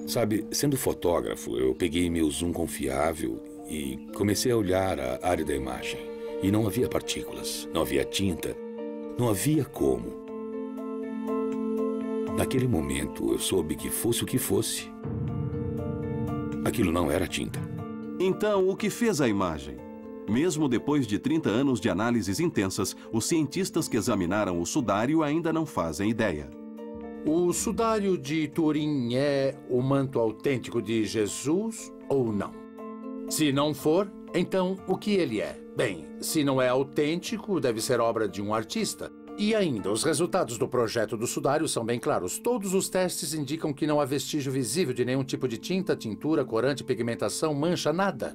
Sabe, sendo fotógrafo, eu peguei meu zoom confiável e comecei a olhar a área da imagem. E não havia partículas, não havia tinta, não havia como. Naquele momento, eu soube que fosse o que fosse, aquilo não era tinta. Então, o que fez a imagem? Mesmo depois de 30 anos de análises intensas, os cientistas que examinaram o sudário ainda não fazem ideia. O sudário de Turim é o manto autêntico de Jesus ou não? Se não for, então o que ele é? Bem, se não é autêntico, deve ser obra de um artista. E ainda, os resultados do projeto do sudário são bem claros. Todos os testes indicam que não há vestígio visível de nenhum tipo de tinta, tintura, corante, pigmentação, mancha, nada.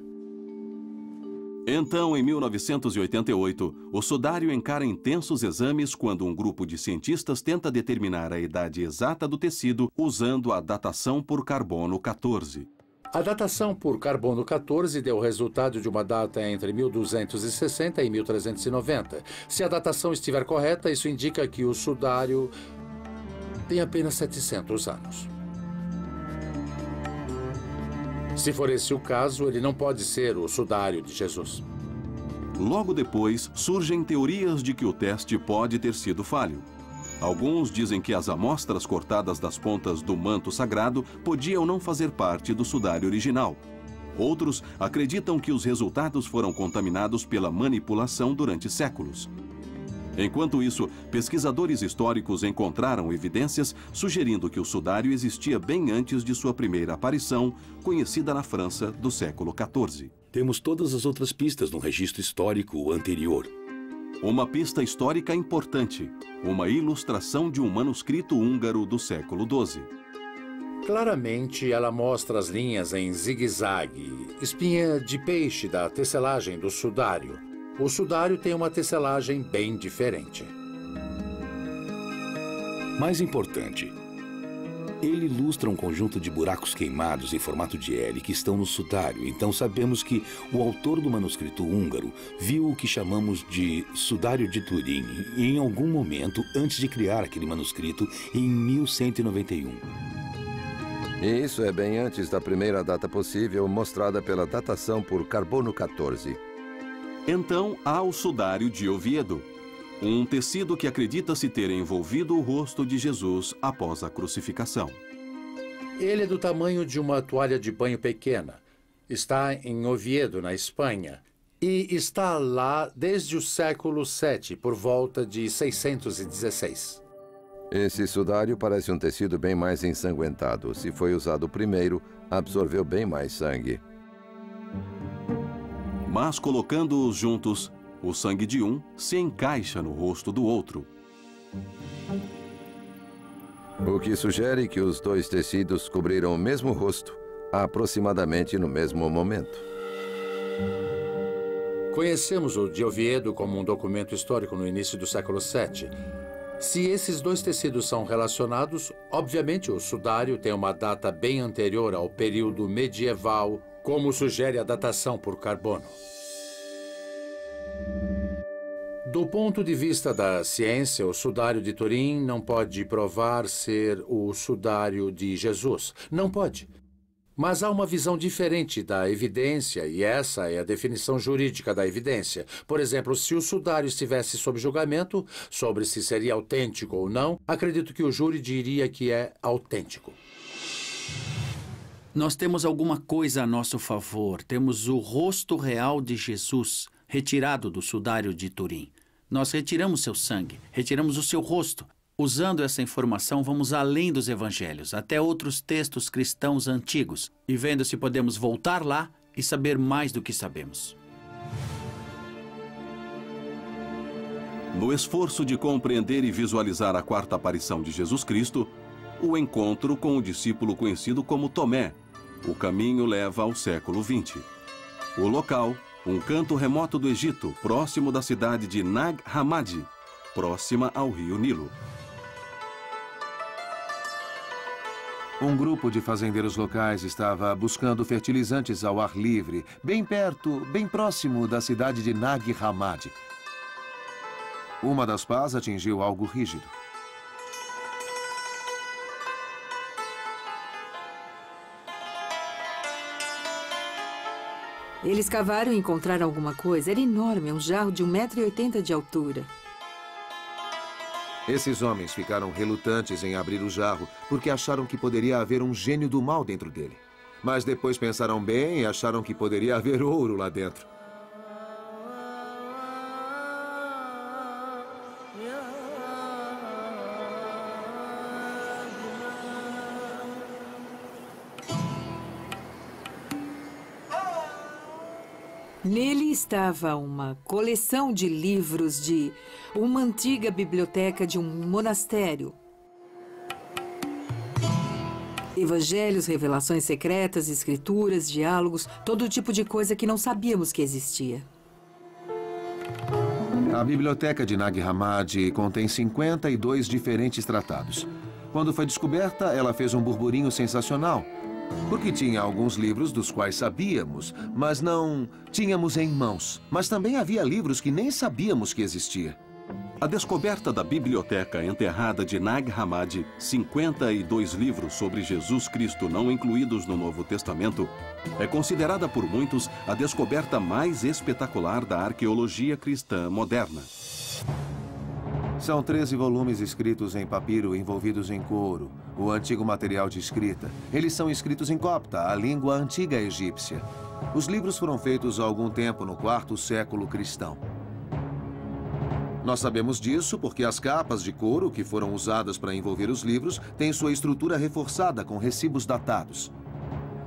Então, em 1988, o sudário encara intensos exames quando um grupo de cientistas tenta determinar a idade exata do tecido usando a datação por carbono 14. A datação por carbono 14 deu o resultado de uma data entre 1260 e 1390. Se a datação estiver correta, isso indica que o sudário tem apenas 700 anos. Se for esse o caso, ele não pode ser o sudário de Jesus. Logo depois, surgem teorias de que o teste pode ter sido falho. Alguns dizem que as amostras cortadas das pontas do manto sagrado podiam não fazer parte do sudário original. Outros acreditam que os resultados foram contaminados pela manipulação durante séculos. Enquanto isso, pesquisadores históricos encontraram evidências sugerindo que o sudário existia bem antes de sua primeira aparição, conhecida na França do século XIV. Temos todas as outras pistas no registro histórico anterior. Uma pista histórica importante, uma ilustração de um manuscrito húngaro do século XII. Claramente, ela mostra as linhas em zigue-zague, espinha de peixe da tecelagem do sudário. O sudário tem uma tecelagem bem diferente. Mais importante, ele ilustra um conjunto de buracos queimados em formato de L que estão no sudário. Então sabemos que o autor do manuscrito húngaro viu o que chamamos de sudário de Turim em algum momento antes de criar aquele manuscrito em 1191. E isso é bem antes da primeira data possível mostrada pela datação por carbono 14. Então há o sudário de Oviedo, um tecido que acredita-se ter envolvido o rosto de Jesus após a crucificação. Ele é do tamanho de uma toalha de banho pequena. Está em Oviedo, na Espanha, e está lá desde o século VII, por volta de 616. Esse sudário parece um tecido bem mais ensanguentado. Se foi usado primeiro, absorveu bem mais sangue. Mas colocando-os juntos, o sangue de um se encaixa no rosto do outro. O que sugere que os dois tecidos cobriram o mesmo rosto, aproximadamente no mesmo momento. Conhecemos o de Oviedo como um documento histórico no início do século VII. Se esses dois tecidos são relacionados, obviamente o sudário tem uma data bem anterior ao período medieval, como sugere a datação por carbono. Do ponto de vista da ciência, o sudário de Turim não pode provar ser o sudário de Jesus. Não pode. Mas há uma visão diferente da evidência, e essa é a definição jurídica da evidência. Por exemplo, se o sudário estivesse sob julgamento sobre se seria autêntico ou não, acredito que o júri diria que é autêntico. Nós temos alguma coisa a nosso favor. Temos o rosto real de Jesus retirado do sudário de Turim. Nós retiramos seu sangue, retiramos o seu rosto. Usando essa informação, vamos além dos evangelhos, até outros textos cristãos antigos, e vendo se podemos voltar lá e saber mais do que sabemos. No esforço de compreender e visualizar a quarta aparição de Jesus Cristo, o encontro com o discípulo conhecido como Tomé, o caminho leva ao século XX. O local, um canto remoto do Egito, próximo da cidade de Nag Hammadi, próxima ao rio Nilo. Um grupo de fazendeiros locais estava buscando fertilizantes ao ar livre, bem perto, bem próximo da cidade de Nag Hammadi. Uma das pás atingiu algo rígido. Eles cavaram e encontraram alguma coisa. Era enorme, um jarro de 1,80 m de altura. Esses homens ficaram relutantes em abrir o jarro porque acharam que poderia haver um gênio do mal dentro dele. Mas depois pensaram bem e acharam que poderia haver ouro lá dentro. Nele estava uma coleção de livros de uma antiga biblioteca de um monastério. Evangelhos, revelações secretas, escrituras, diálogos, todo tipo de coisa que não sabíamos que existia. A biblioteca de Nag Hammadi contém 52 diferentes tratados. Quando foi descoberta, ela fez um burburinho sensacional. Porque tinha alguns livros dos quais sabíamos, mas não tínhamos em mãos. Mas também havia livros que nem sabíamos que existia. A descoberta da biblioteca enterrada de Nag Hammadi, 52 livros sobre Jesus Cristo não incluídos no Novo Testamento, é considerada por muitos a descoberta mais espetacular da arqueologia cristã moderna. São 13 volumes escritos em papiro envolvidos em couro, o antigo material de escrita. Eles são escritos em copta, a língua antiga egípcia. Os livros foram feitos há algum tempo no 4º século cristão. Nós sabemos disso porque as capas de couro que foram usadas para envolver os livros têm sua estrutura reforçada com recibos datados.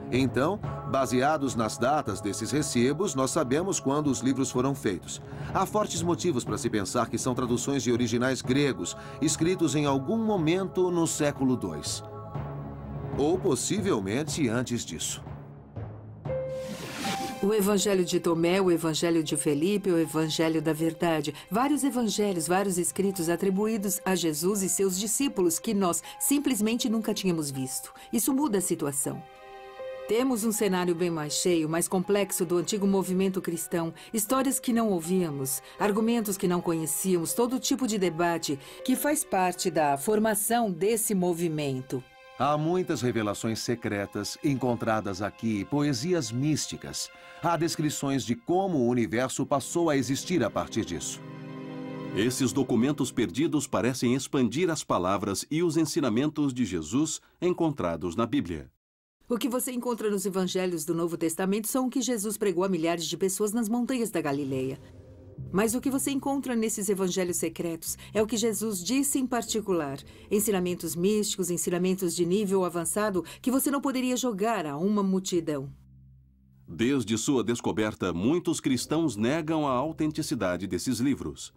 Então, baseados nas datas desses recibos, nós sabemos quando os livros foram feitos. Há fortes motivos para se pensar que são traduções de originais gregos, escritos em algum momento no século II. Ou possivelmente antes disso. O Evangelho de Tomé, o Evangelho de Felipe, o Evangelho da Verdade. Vários evangelhos, vários escritos atribuídos a Jesus e seus discípulos que nós simplesmente nunca tínhamos visto. Isso muda a situação. Temos um cenário bem mais cheio, mais complexo do antigo movimento cristão, histórias que não ouvíamos, argumentos que não conhecíamos, todo tipo de debate que faz parte da formação desse movimento. Há muitas revelações secretas encontradas aqui, poesias místicas. Há descrições de como o universo passou a existir a partir disso. Esses documentos perdidos parecem expandir as palavras e os ensinamentos de Jesus encontrados na Bíblia. O que você encontra nos evangelhos do Novo Testamento são o que Jesus pregou a milhares de pessoas nas montanhas da Galileia. Mas o que você encontra nesses evangelhos secretos é o que Jesus disse em particular. Ensinamentos místicos, ensinamentos de nível avançado que você não poderia jogar a uma multidão. Desde sua descoberta, muitos cristãos negam a autenticidade desses livros.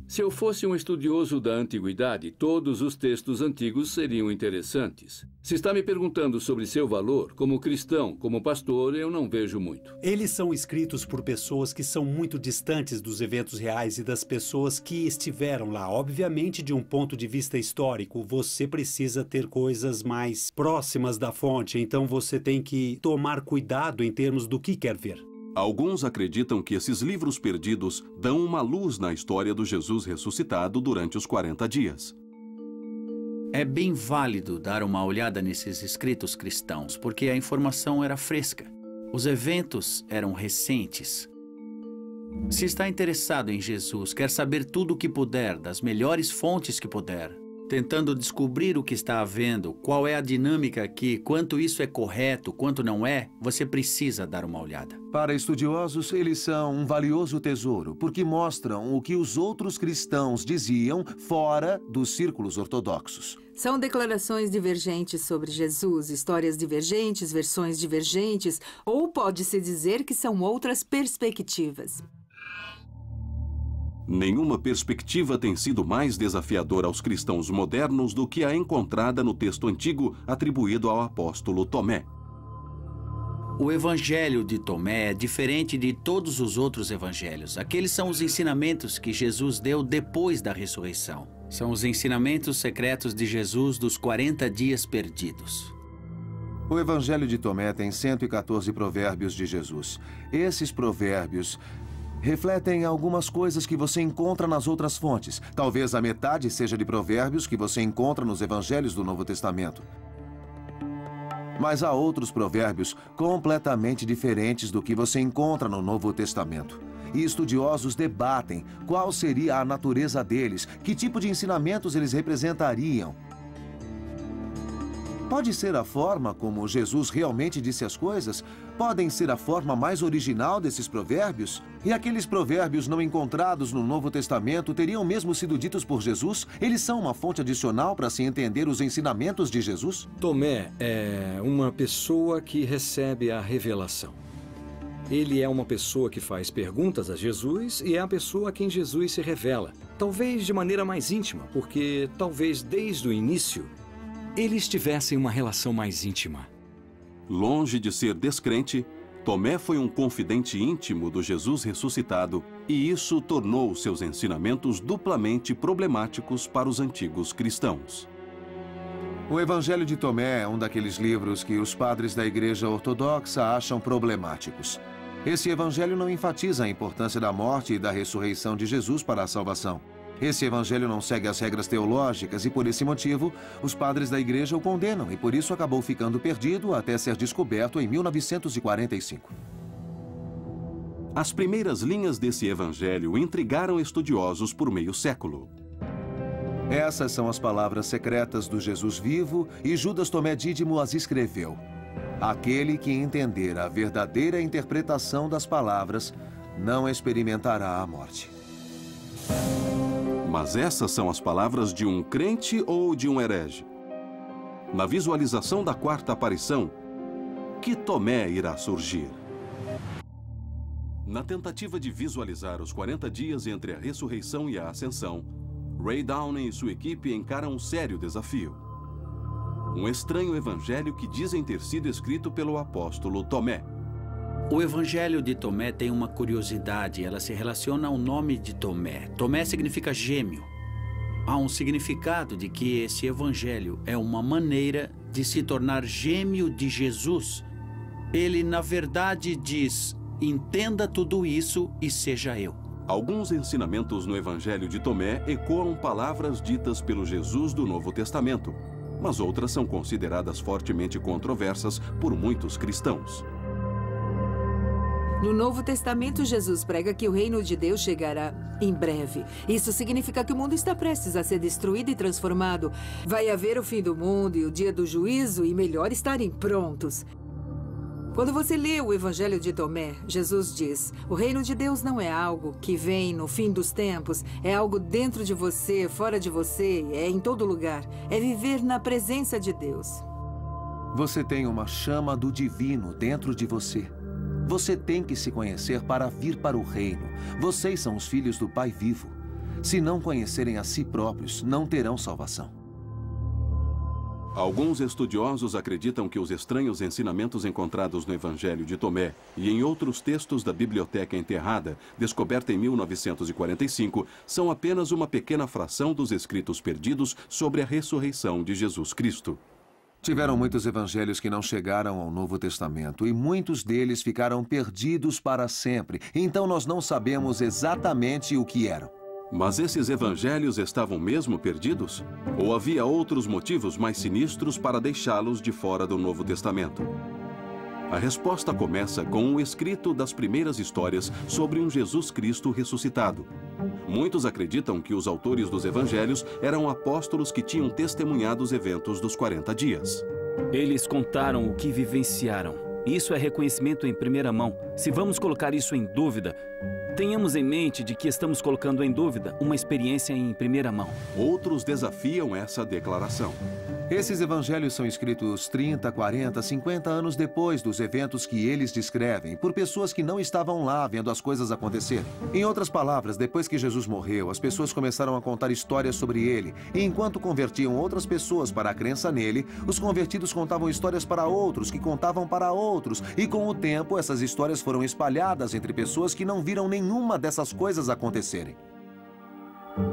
Se eu fosse um estudioso da antiguidade, todos os textos antigos seriam interessantes. Se está me perguntando sobre seu valor, como cristão, como pastor, eu não vejo muito. Eles são escritos por pessoas que são muito distantes dos eventos reais e das pessoas que estiveram lá. Obviamente, de um ponto de vista histórico, você precisa ter coisas mais próximas da fonte, então você tem que tomar cuidado em termos do que quer ver. Alguns acreditam que esses livros perdidos dão uma luz na história do Jesus ressuscitado durante os 40 dias. É bem válido dar uma olhada nesses escritos cristãos, porque a informação era fresca. Os eventos eram recentes. Se está interessado em Jesus, quer saber tudo o que puder, das melhores fontes que puder, tentando descobrir o que está havendo, qual é a dinâmica aqui, quanto isso é correto, quanto não é, você precisa dar uma olhada. Para estudiosos, eles são um valioso tesouro, porque mostram o que os outros cristãos diziam fora dos círculos ortodoxos. São declarações divergentes sobre Jesus, histórias divergentes, versões divergentes, ou pode-se dizer que são outras perspectivas. Nenhuma perspectiva tem sido mais desafiadora aos cristãos modernos do que a encontrada no texto antigo atribuído ao apóstolo Tomé. O evangelho de Tomé é diferente de todos os outros evangelhos. Aqueles são os ensinamentos que Jesus deu depois da ressurreição. São os ensinamentos secretos de Jesus dos 40 dias perdidos. O Evangelho de Tomé tem 114 provérbios de Jesus. Esses provérbios refletem algumas coisas que você encontra nas outras fontes. Talvez a metade seja de provérbios que você encontra nos evangelhos do Novo Testamento. Mas há outros provérbios completamente diferentes do que você encontra no Novo Testamento. E estudiosos debatem qual seria a natureza deles, que tipo de ensinamentos eles representariam. Pode ser a forma como Jesus realmente disse as coisas? Podem ser a forma mais original desses provérbios? E aqueles provérbios não encontrados no Novo Testamento teriam mesmo sido ditos por Jesus? Eles são uma fonte adicional para se entender os ensinamentos de Jesus? Tomé é uma pessoa que recebe a revelação. Ele é uma pessoa que faz perguntas a Jesus e é a pessoa a quem Jesus se revela. Talvez de maneira mais íntima, porque talvez desde o início eles tivessem uma relação mais íntima. Longe de ser descrente, Tomé foi um confidente íntimo do Jesus ressuscitado e isso tornou seus ensinamentos duplamente problemáticos para os antigos cristãos. O Evangelho de Tomé é um daqueles livros que os padres da Igreja Ortodoxa acham problemáticos. Esse evangelho não enfatiza a importância da morte e da ressurreição de Jesus para a salvação. Esse evangelho não segue as regras teológicas e, por esse motivo, os padres da igreja o condenam e, por isso, acabou ficando perdido até ser descoberto em 1945. As primeiras linhas desse evangelho intrigaram estudiosos por meio século. Essas são as palavras secretas do Jesus vivo e Judas Tomé Dídimo as escreveu. Aquele que entender a verdadeira interpretação das palavras não experimentará a morte. Mas essas são as palavras de um crente ou de um herege? Na visualização da quarta aparição, que Tomé irá surgir? Na tentativa de visualizar os 40 dias entre a ressurreição e a ascensão, Ray Downey e sua equipe encaram um sério desafio. Um estranho evangelho que dizem ter sido escrito pelo apóstolo Tomé. O evangelho de Tomé tem uma curiosidade, ela se relaciona ao nome de Tomé. Tomé significa gêmeo. Há um significado de que esse evangelho é uma maneira de se tornar gêmeo de Jesus. Ele, na verdade, diz: entenda tudo isso e seja eu. Alguns ensinamentos no evangelho de Tomé ecoam palavras ditas pelo Jesus do Novo Testamento, mas outras são consideradas fortemente controversas por muitos cristãos. No Novo Testamento, Jesus prega que o reino de Deus chegará em breve. Isso significa que o mundo está prestes a ser destruído e transformado. Vai haver o fim do mundo e o dia do juízo, e melhor estarem prontos. Quando você lê o Evangelho de Tomé, Jesus diz: o reino de Deus não é algo que vem no fim dos tempos, é algo dentro de você, fora de você, é em todo lugar. É viver na presença de Deus. Você tem uma chama do divino dentro de você. Você tem que se conhecer para vir para o reino. Vocês são os filhos do Pai vivo. Se não conhecerem a si próprios, não terão salvação. Alguns estudiosos acreditam que os estranhos ensinamentos encontrados no Evangelho de Tomé e em outros textos da Biblioteca Enterrada, descoberta em 1945, são apenas uma pequena fração dos escritos perdidos sobre a ressurreição de Jesus Cristo. Tiveram muitos evangelhos que não chegaram ao Novo Testamento e muitos deles ficaram perdidos para sempre. Então nós não sabemos exatamente o que eram. Mas esses evangelhos estavam mesmo perdidos? Ou havia outros motivos mais sinistros para deixá-los de fora do Novo Testamento? A resposta começa com o escrito das primeiras histórias sobre um Jesus Cristo ressuscitado. Muitos acreditam que os autores dos evangelhos eram apóstolos que tinham testemunhado os eventos dos 40 dias. Eles contaram o que vivenciaram. Isso é reconhecimento em primeira mão. Se vamos colocar isso em dúvida, tenhamos em mente de que estamos colocando em dúvida uma experiência em primeira mão. Outros desafiam essa declaração. Esses evangelhos são escritos 30, 40, 50 anos depois dos eventos que eles descrevem, por pessoas que não estavam lá vendo as coisas acontecerem. Em outras palavras, depois que Jesus morreu, as pessoas começaram a contar histórias sobre ele. E enquanto convertiam outras pessoas para a crença nele, os convertidos contavam histórias para outros, que contavam para outros. E com o tempo, essas histórias foram espalhadas entre pessoas que não viram nenhuma dessas coisas acontecerem.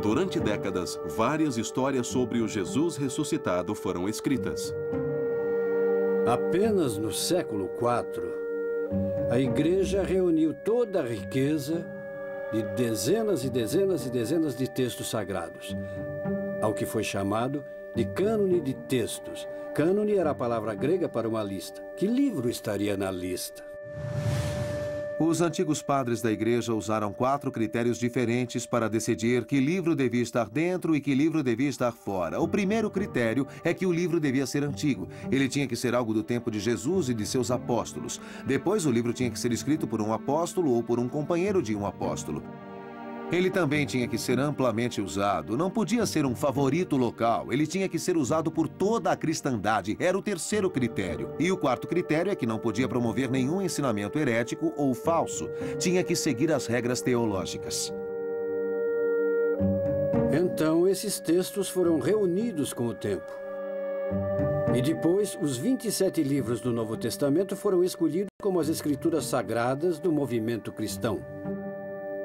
Durante décadas, várias histórias sobre o Jesus ressuscitado foram escritas. Apenas no século IV, a Igreja reuniu toda a riqueza de dezenas e dezenas e dezenas de textos sagrados, ao que foi chamado de cânone de textos. Cânone era a palavra grega para uma lista. Que livro estaria na lista? Os antigos padres da igreja usaram 4 critérios diferentes para decidir que livro devia estar dentro e que livro devia estar fora. O primeiro critério é que o livro devia ser antigo. Ele tinha que ser algo do tempo de Jesus e de seus apóstolos. Depois, o livro tinha que ser escrito por um apóstolo ou por um companheiro de um apóstolo. Ele também tinha que ser amplamente usado. Não podia ser um favorito local. Ele tinha que ser usado por toda a cristandade. Era o terceiro critério. E o quarto critério é que não podia promover nenhum ensinamento herético ou falso. Tinha que seguir as regras teológicas. Então, esses textos foram reunidos com o tempo. E depois, os 27 livros do Novo Testamento foram escolhidos como as escrituras sagradas do movimento cristão.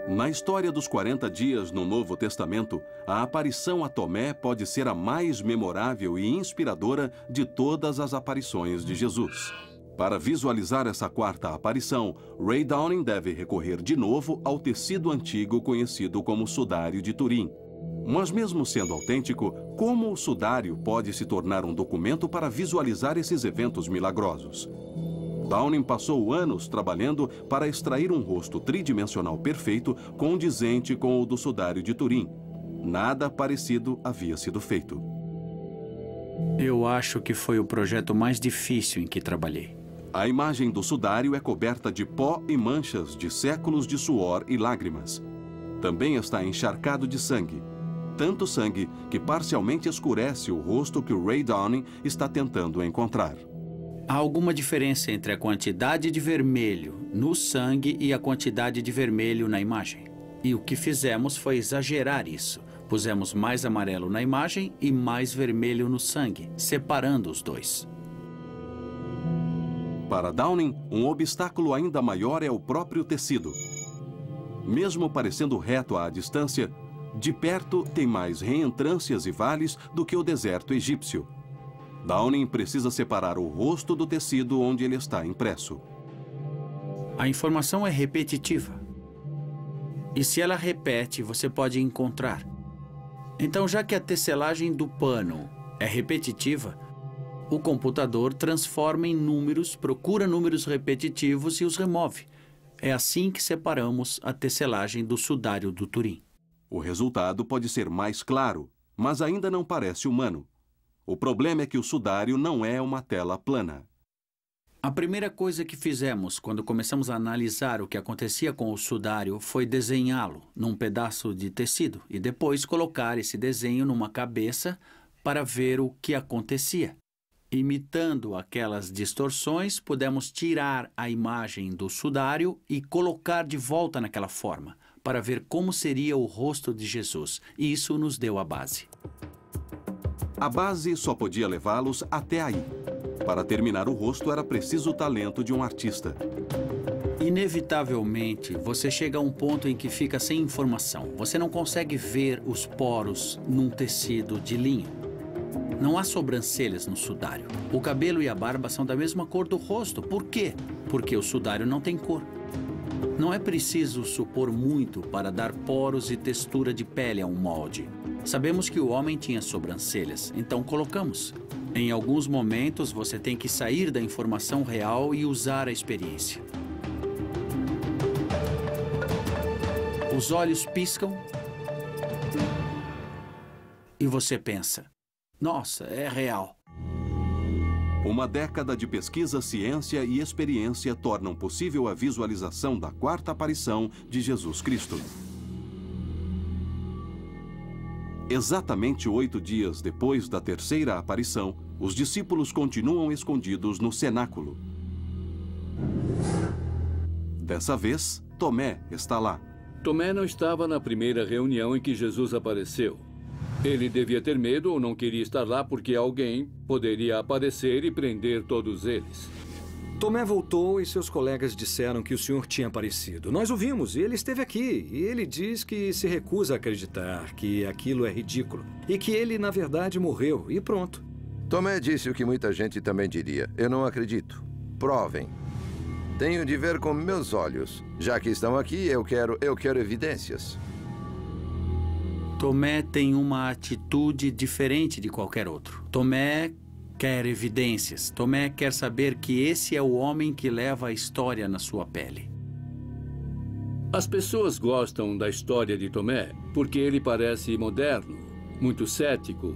Na história dos 40 dias no Novo Testamento, a aparição a Tomé pode ser a mais memorável e inspiradora de todas as aparições de Jesus. Para visualizar essa quarta aparição, Ray Downing deve recorrer de novo ao tecido antigo conhecido como sudário de Turim. Mas mesmo sendo autêntico, como o sudário pode se tornar um documento para visualizar esses eventos milagrosos? Downing passou anos trabalhando para extrair um rosto tridimensional perfeito condizente com o do sudário de Turim. Nada parecido havia sido feito. Eu acho que foi o projeto mais difícil em que trabalhei. A imagem do sudário é coberta de pó e manchas de séculos de suor e lágrimas. Também está encharcado de sangue. Tanto sangue que parcialmente escurece o rosto que o Ray Downing está tentando encontrar. Há alguma diferença entre a quantidade de vermelho no sangue e a quantidade de vermelho na imagem. E o que fizemos foi exagerar isso. Pusemos mais amarelo na imagem e mais vermelho no sangue, separando os dois. Para Downing, um obstáculo ainda maior é o próprio tecido. Mesmo parecendo reto à distância, de perto tem mais reentrâncias e vales do que o deserto egípcio. Downing precisa separar o rosto do tecido onde ele está impresso. A informação é repetitiva. E se ela repete, você pode encontrar. Então, já que a tecelagem do pano é repetitiva, o computador transforma em números, procura números repetitivos e os remove. É assim que separamos a tecelagem do sudário do Turim. O resultado pode ser mais claro, mas ainda não parece humano. O problema é que o sudário não é uma tela plana. A primeira coisa que fizemos quando começamos a analisar o que acontecia com o sudário foi desenhá-lo num pedaço de tecido e depois colocar esse desenho numa cabeça para ver o que acontecia. Imitando aquelas distorções, pudemos tirar a imagem do sudário e colocar de volta naquela forma, para ver como seria o rosto de Jesus, e isso nos deu a base. A base só podia levá-los até aí. Para terminar o rosto era preciso o talento de um artista. Inevitavelmente, você chega a um ponto em que fica sem informação. Você não consegue ver os poros num tecido de linho. Não há sobrancelhas no sudário. O cabelo e a barba são da mesma cor do rosto. Por quê? Porque o sudário não tem cor. Não é preciso supor muito para dar poros e textura de pele a um molde. Sabemos que o homem tinha sobrancelhas, então colocamos. Em alguns momentos, você tem que sair da informação real e usar a experiência. Os olhos piscam e você pensa, nossa, é real. Uma década de pesquisa, ciência e experiência tornam possível a visualização da quarta aparição de Jesus Cristo. Exatamente 8 dias depois da terceira aparição, os discípulos continuam escondidos no cenáculo. Dessa vez, Tomé está lá. Tomé não estava na primeira reunião em que Jesus apareceu. Ele devia ter medo ou não queria estar lá porque alguém poderia aparecer e prender todos eles. Tomé voltou e seus colegas disseram que o senhor tinha aparecido. Nós o vimos e ele esteve aqui. E ele diz que se recusa a acreditar, que aquilo é ridículo. E que ele, na verdade, morreu. E pronto. Tomé disse o que muita gente também diria. Eu não acredito. Provem. Tenho de ver com meus olhos. Já que estão aqui, eu quero evidências. Tomé tem uma atitude diferente de qualquer outro. Tomé quer evidências. Tomé quer saber que esse é o homem que leva a história na sua pele. As pessoas gostam da história de Tomé porque ele parece moderno, muito cético,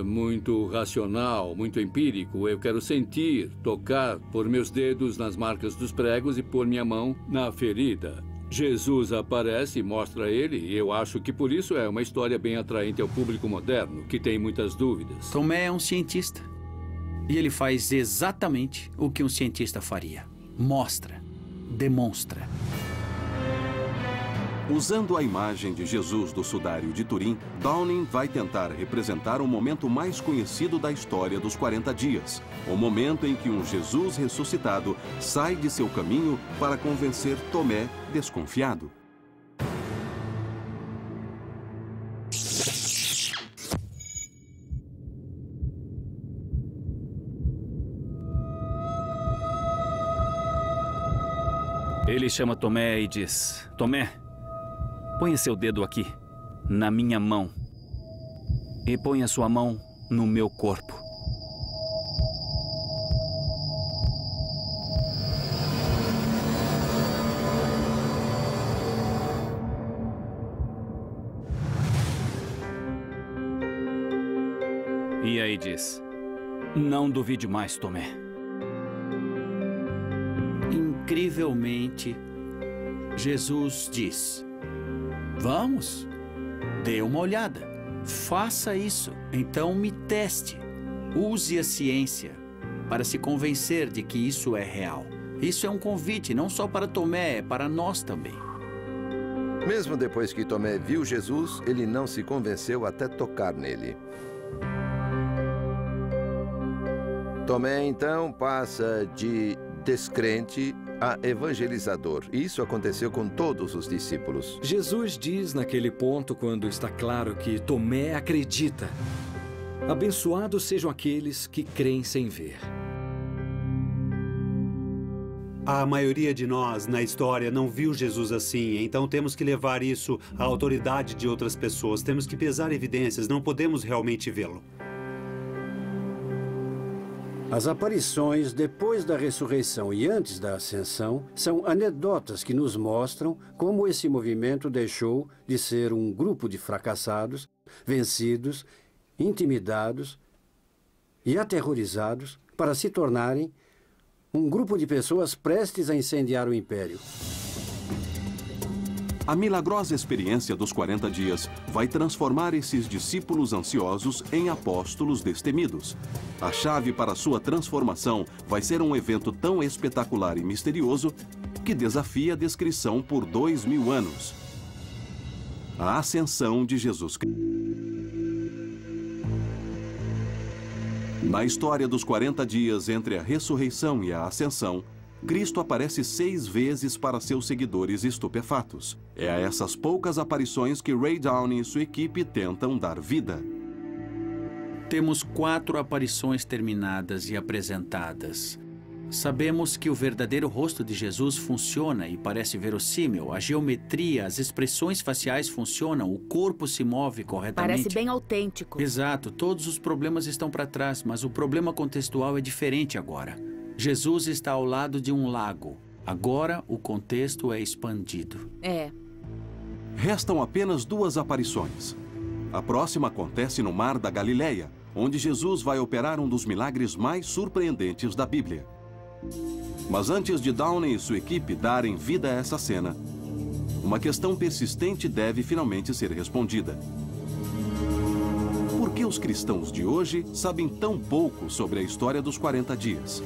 muito racional, muito empírico. Eu quero sentir, tocar, pôr meus dedos nas marcas dos pregos e pôr minha mão na ferida. Jesus aparece e mostra ele, e eu acho que por isso é uma história bem atraente ao público moderno, que tem muitas dúvidas. Tomé é um cientista. E ele faz exatamente o que um cientista faria. Mostra, demonstra. Usando a imagem de Jesus do sudário de Turim, Downing vai tentar representar o momento mais conhecido da história dos 40 dias. O momento em que um Jesus ressuscitado sai de seu caminho para convencer Tomé desconfiado. Ele chama Tomé e diz: Tomé, ponha seu dedo aqui, na minha mão, e ponha sua mão no meu corpo. E aí diz: não duvide mais, Tomé. Incrivelmente, Jesus diz: vamos, dê uma olhada, faça isso, então me teste. Use a ciência para se convencer de que isso é real. Isso é um convite não só para Tomé, é para nós também. Mesmo depois que Tomé viu Jesus, ele não se convenceu até tocar nele. Tomé, então, passa de descrente a evangelizador. Isso aconteceu com todos os discípulos. Jesus diz naquele ponto, quando está claro que Tomé acredita: abençoados sejam aqueles que creem sem ver. A maioria de nós, na história, não viu Jesus assim, então temos que levar isso à autoridade de outras pessoas. Temos que pesar evidências, não podemos realmente vê-lo. As aparições depois da ressurreição e antes da ascensão são anedotas que nos mostram como esse movimento deixou de ser um grupo de fracassados, vencidos, intimidados e aterrorizados para se tornarem um grupo de pessoas prestes a incendiar o império. A milagrosa experiência dos 40 dias vai transformar esses discípulos ansiosos em apóstolos destemidos. A chave para sua transformação vai ser um evento tão espetacular e misterioso que desafia a descrição por 2000 anos. A ascensão de Jesus Cristo. Na história dos 40 dias entre a ressurreição e a ascensão, Cristo aparece 6 vezes para seus seguidores estupefatos. É a essas poucas aparições que Ray Downey e sua equipe tentam dar vida. Temos 4 aparições terminadas e apresentadas. Sabemos que o verdadeiro rosto de Jesus funciona e parece verossímil. A geometria, as expressões faciais funcionam, o corpo se move corretamente. Parece bem autêntico. Exato, todos os problemas estão para trás, mas o problema contextual é diferente agora. Jesus está ao lado de um lago. Agora o contexto é expandido. Restam apenas 2 aparições. A próxima acontece no Mar da Galileia, onde Jesus vai operar um dos milagres mais surpreendentes da Bíblia. Mas antes de Downey e sua equipe darem vida a essa cena, uma questão persistente deve finalmente ser respondida. Por que os cristãos de hoje sabem tão pouco sobre a história dos 40 dias?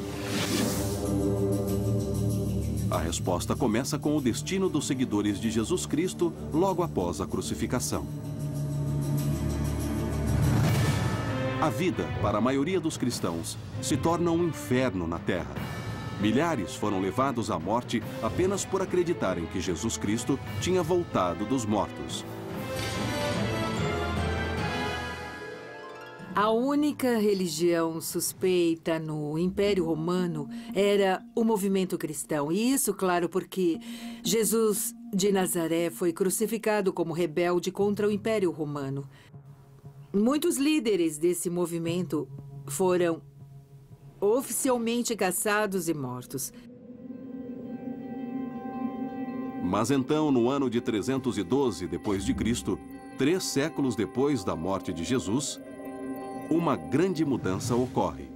A resposta começa com o destino dos seguidores de Jesus Cristo logo após a crucificação. A vida, para a maioria dos cristãos, se torna um inferno na Terra. Milhares foram levados à morte apenas por acreditarem que Jesus Cristo tinha voltado dos mortos. A única religião suspeita no Império Romano era o movimento cristão. E isso, claro, porque Jesus de Nazaré foi crucificado como rebelde contra o Império Romano. Muitos líderes desse movimento foram oficialmente caçados e mortos. Mas então, no ano de 312 d.C., 3 séculos depois da morte de Jesus, uma grande mudança ocorre.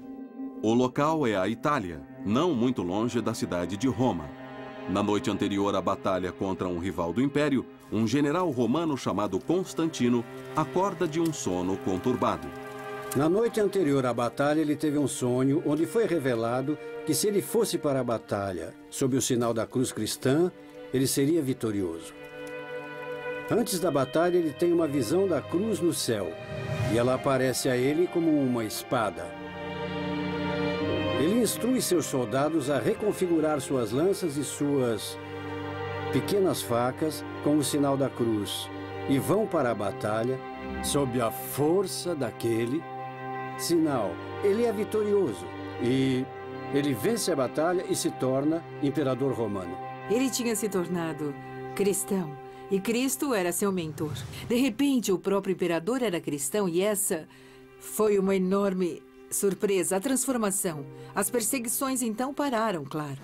O local é a Itália, não muito longe da cidade de Roma. Na noite anterior à batalha contra um rival do Império, um general romano chamado Constantino acorda de um sono conturbado. Na noite anterior à batalha, ele teve um sonho onde foi revelado que se ele fosse para a batalha sob o sinal da cruz cristã, ele seria vitorioso. Antes da batalha, ele tem uma visão da cruz no céu e ela aparece a ele como uma espada. Ele instrui seus soldados a reconfigurar suas lanças e suas pequenas facas com o sinal da cruz e vão para a batalha sob a força daquele sinal. Ele é vitorioso e ele vence a batalha e se torna imperador romano. Ele tinha se tornado cristão e Cristo era seu mentor. De repente, o próprio imperador era cristão e essa foi uma enorme surpresa, a transformação. As perseguições então pararam, claro.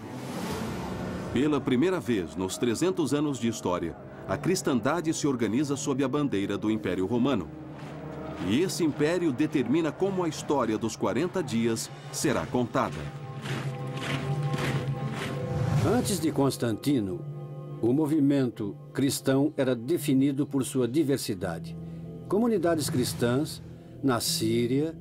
Pela primeira vez nos 300 anos de história, a cristandade se organiza sob a bandeira do Império Romano. E esse império determina como a história dos 40 dias será contada. Antes de Constantino, o movimento cristão era definido por sua diversidade. Comunidades cristãs na Síria,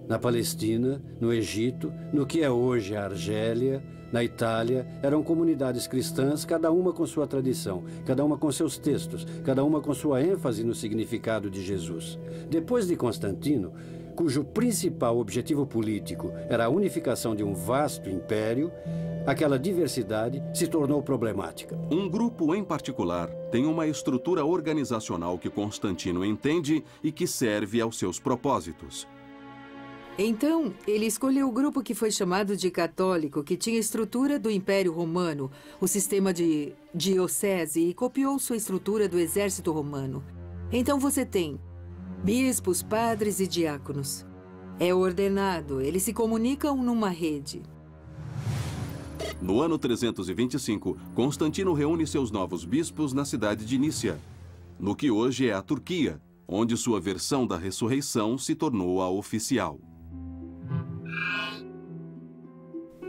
na Palestina, no Egito, no que é hoje a Argélia, na Itália, eram comunidades cristãs, cada uma com sua tradição, cada uma com seus textos, cada uma com sua ênfase no significado de Jesus. Depois de Constantino, cujo principal objetivo político era a unificação de um vasto império, aquela diversidade se tornou problemática. Um grupo em particular tem uma estrutura organizacional que Constantino entende e que serve aos seus propósitos. Então, ele escolheu o grupo que foi chamado de católico, que tinha a estrutura do Império Romano, o sistema de diocese, e copiou sua estrutura do exército romano. Então você tem bispos, padres e diáconos. É ordenado, eles se comunicam numa rede. No ano 325, Constantino reúne seus novos bispos na cidade de Nícia, no que hoje é a Turquia, onde sua versão da ressurreição se tornou a oficial.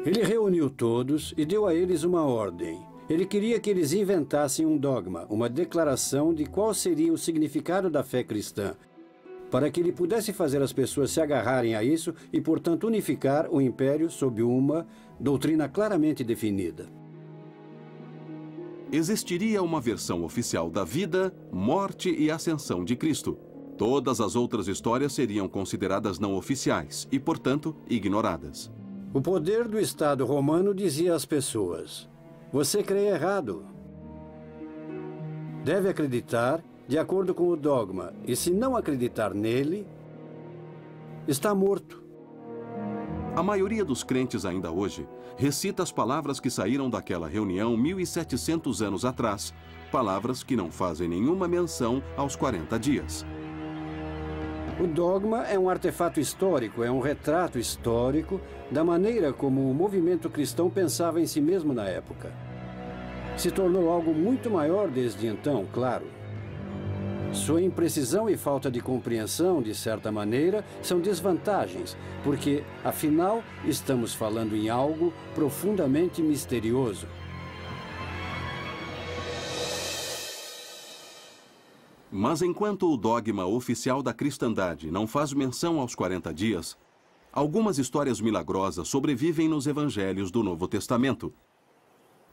Ele reuniu todos e deu a eles uma ordem. Ele queria que eles inventassem um dogma, uma declaração de qual seria o significado da fé cristã, para que ele pudesse fazer as pessoas se agarrarem a isso e, portanto, unificar o império sob uma doutrina claramente definida. Existiria uma versão oficial da vida, morte e ascensão de Cristo. Todas as outras histórias seriam consideradas não oficiais e, portanto, ignoradas. O poder do Estado romano dizia às pessoas: você crê errado. Deve acreditar de acordo com o dogma, e se não acreditar nele, está morto. A maioria dos crentes ainda hoje recita as palavras que saíram daquela reunião 1.700 anos atrás, palavras que não fazem nenhuma menção aos 40 dias. O dogma é um artefato histórico, é um retrato histórico da maneira como o movimento cristão pensava em si mesmo na época. Se tornou algo muito maior desde então, claro. Sua imprecisão e falta de compreensão, de certa maneira, são desvantagens, porque, afinal, estamos falando em algo profundamente misterioso. Mas enquanto o dogma oficial da cristandade não faz menção aos 40 dias, algumas histórias milagrosas sobrevivem nos evangelhos do Novo Testamento.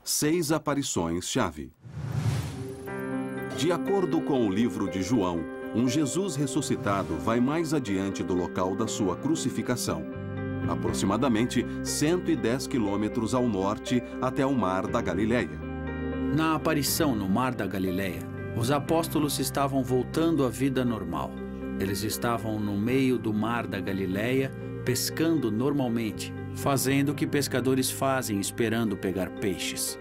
6 aparições-chave. De acordo com o livro de João, um Jesus ressuscitado vai mais adiante do local da sua crucificação, aproximadamente 110 quilômetros ao norte até o Mar da Galileia. Na aparição no Mar da Galileia, os apóstolos estavam voltando à vida normal. Eles estavam no meio do Mar da Galileia, pescando normalmente, fazendo o que pescadores fazem esperando pegar peixes.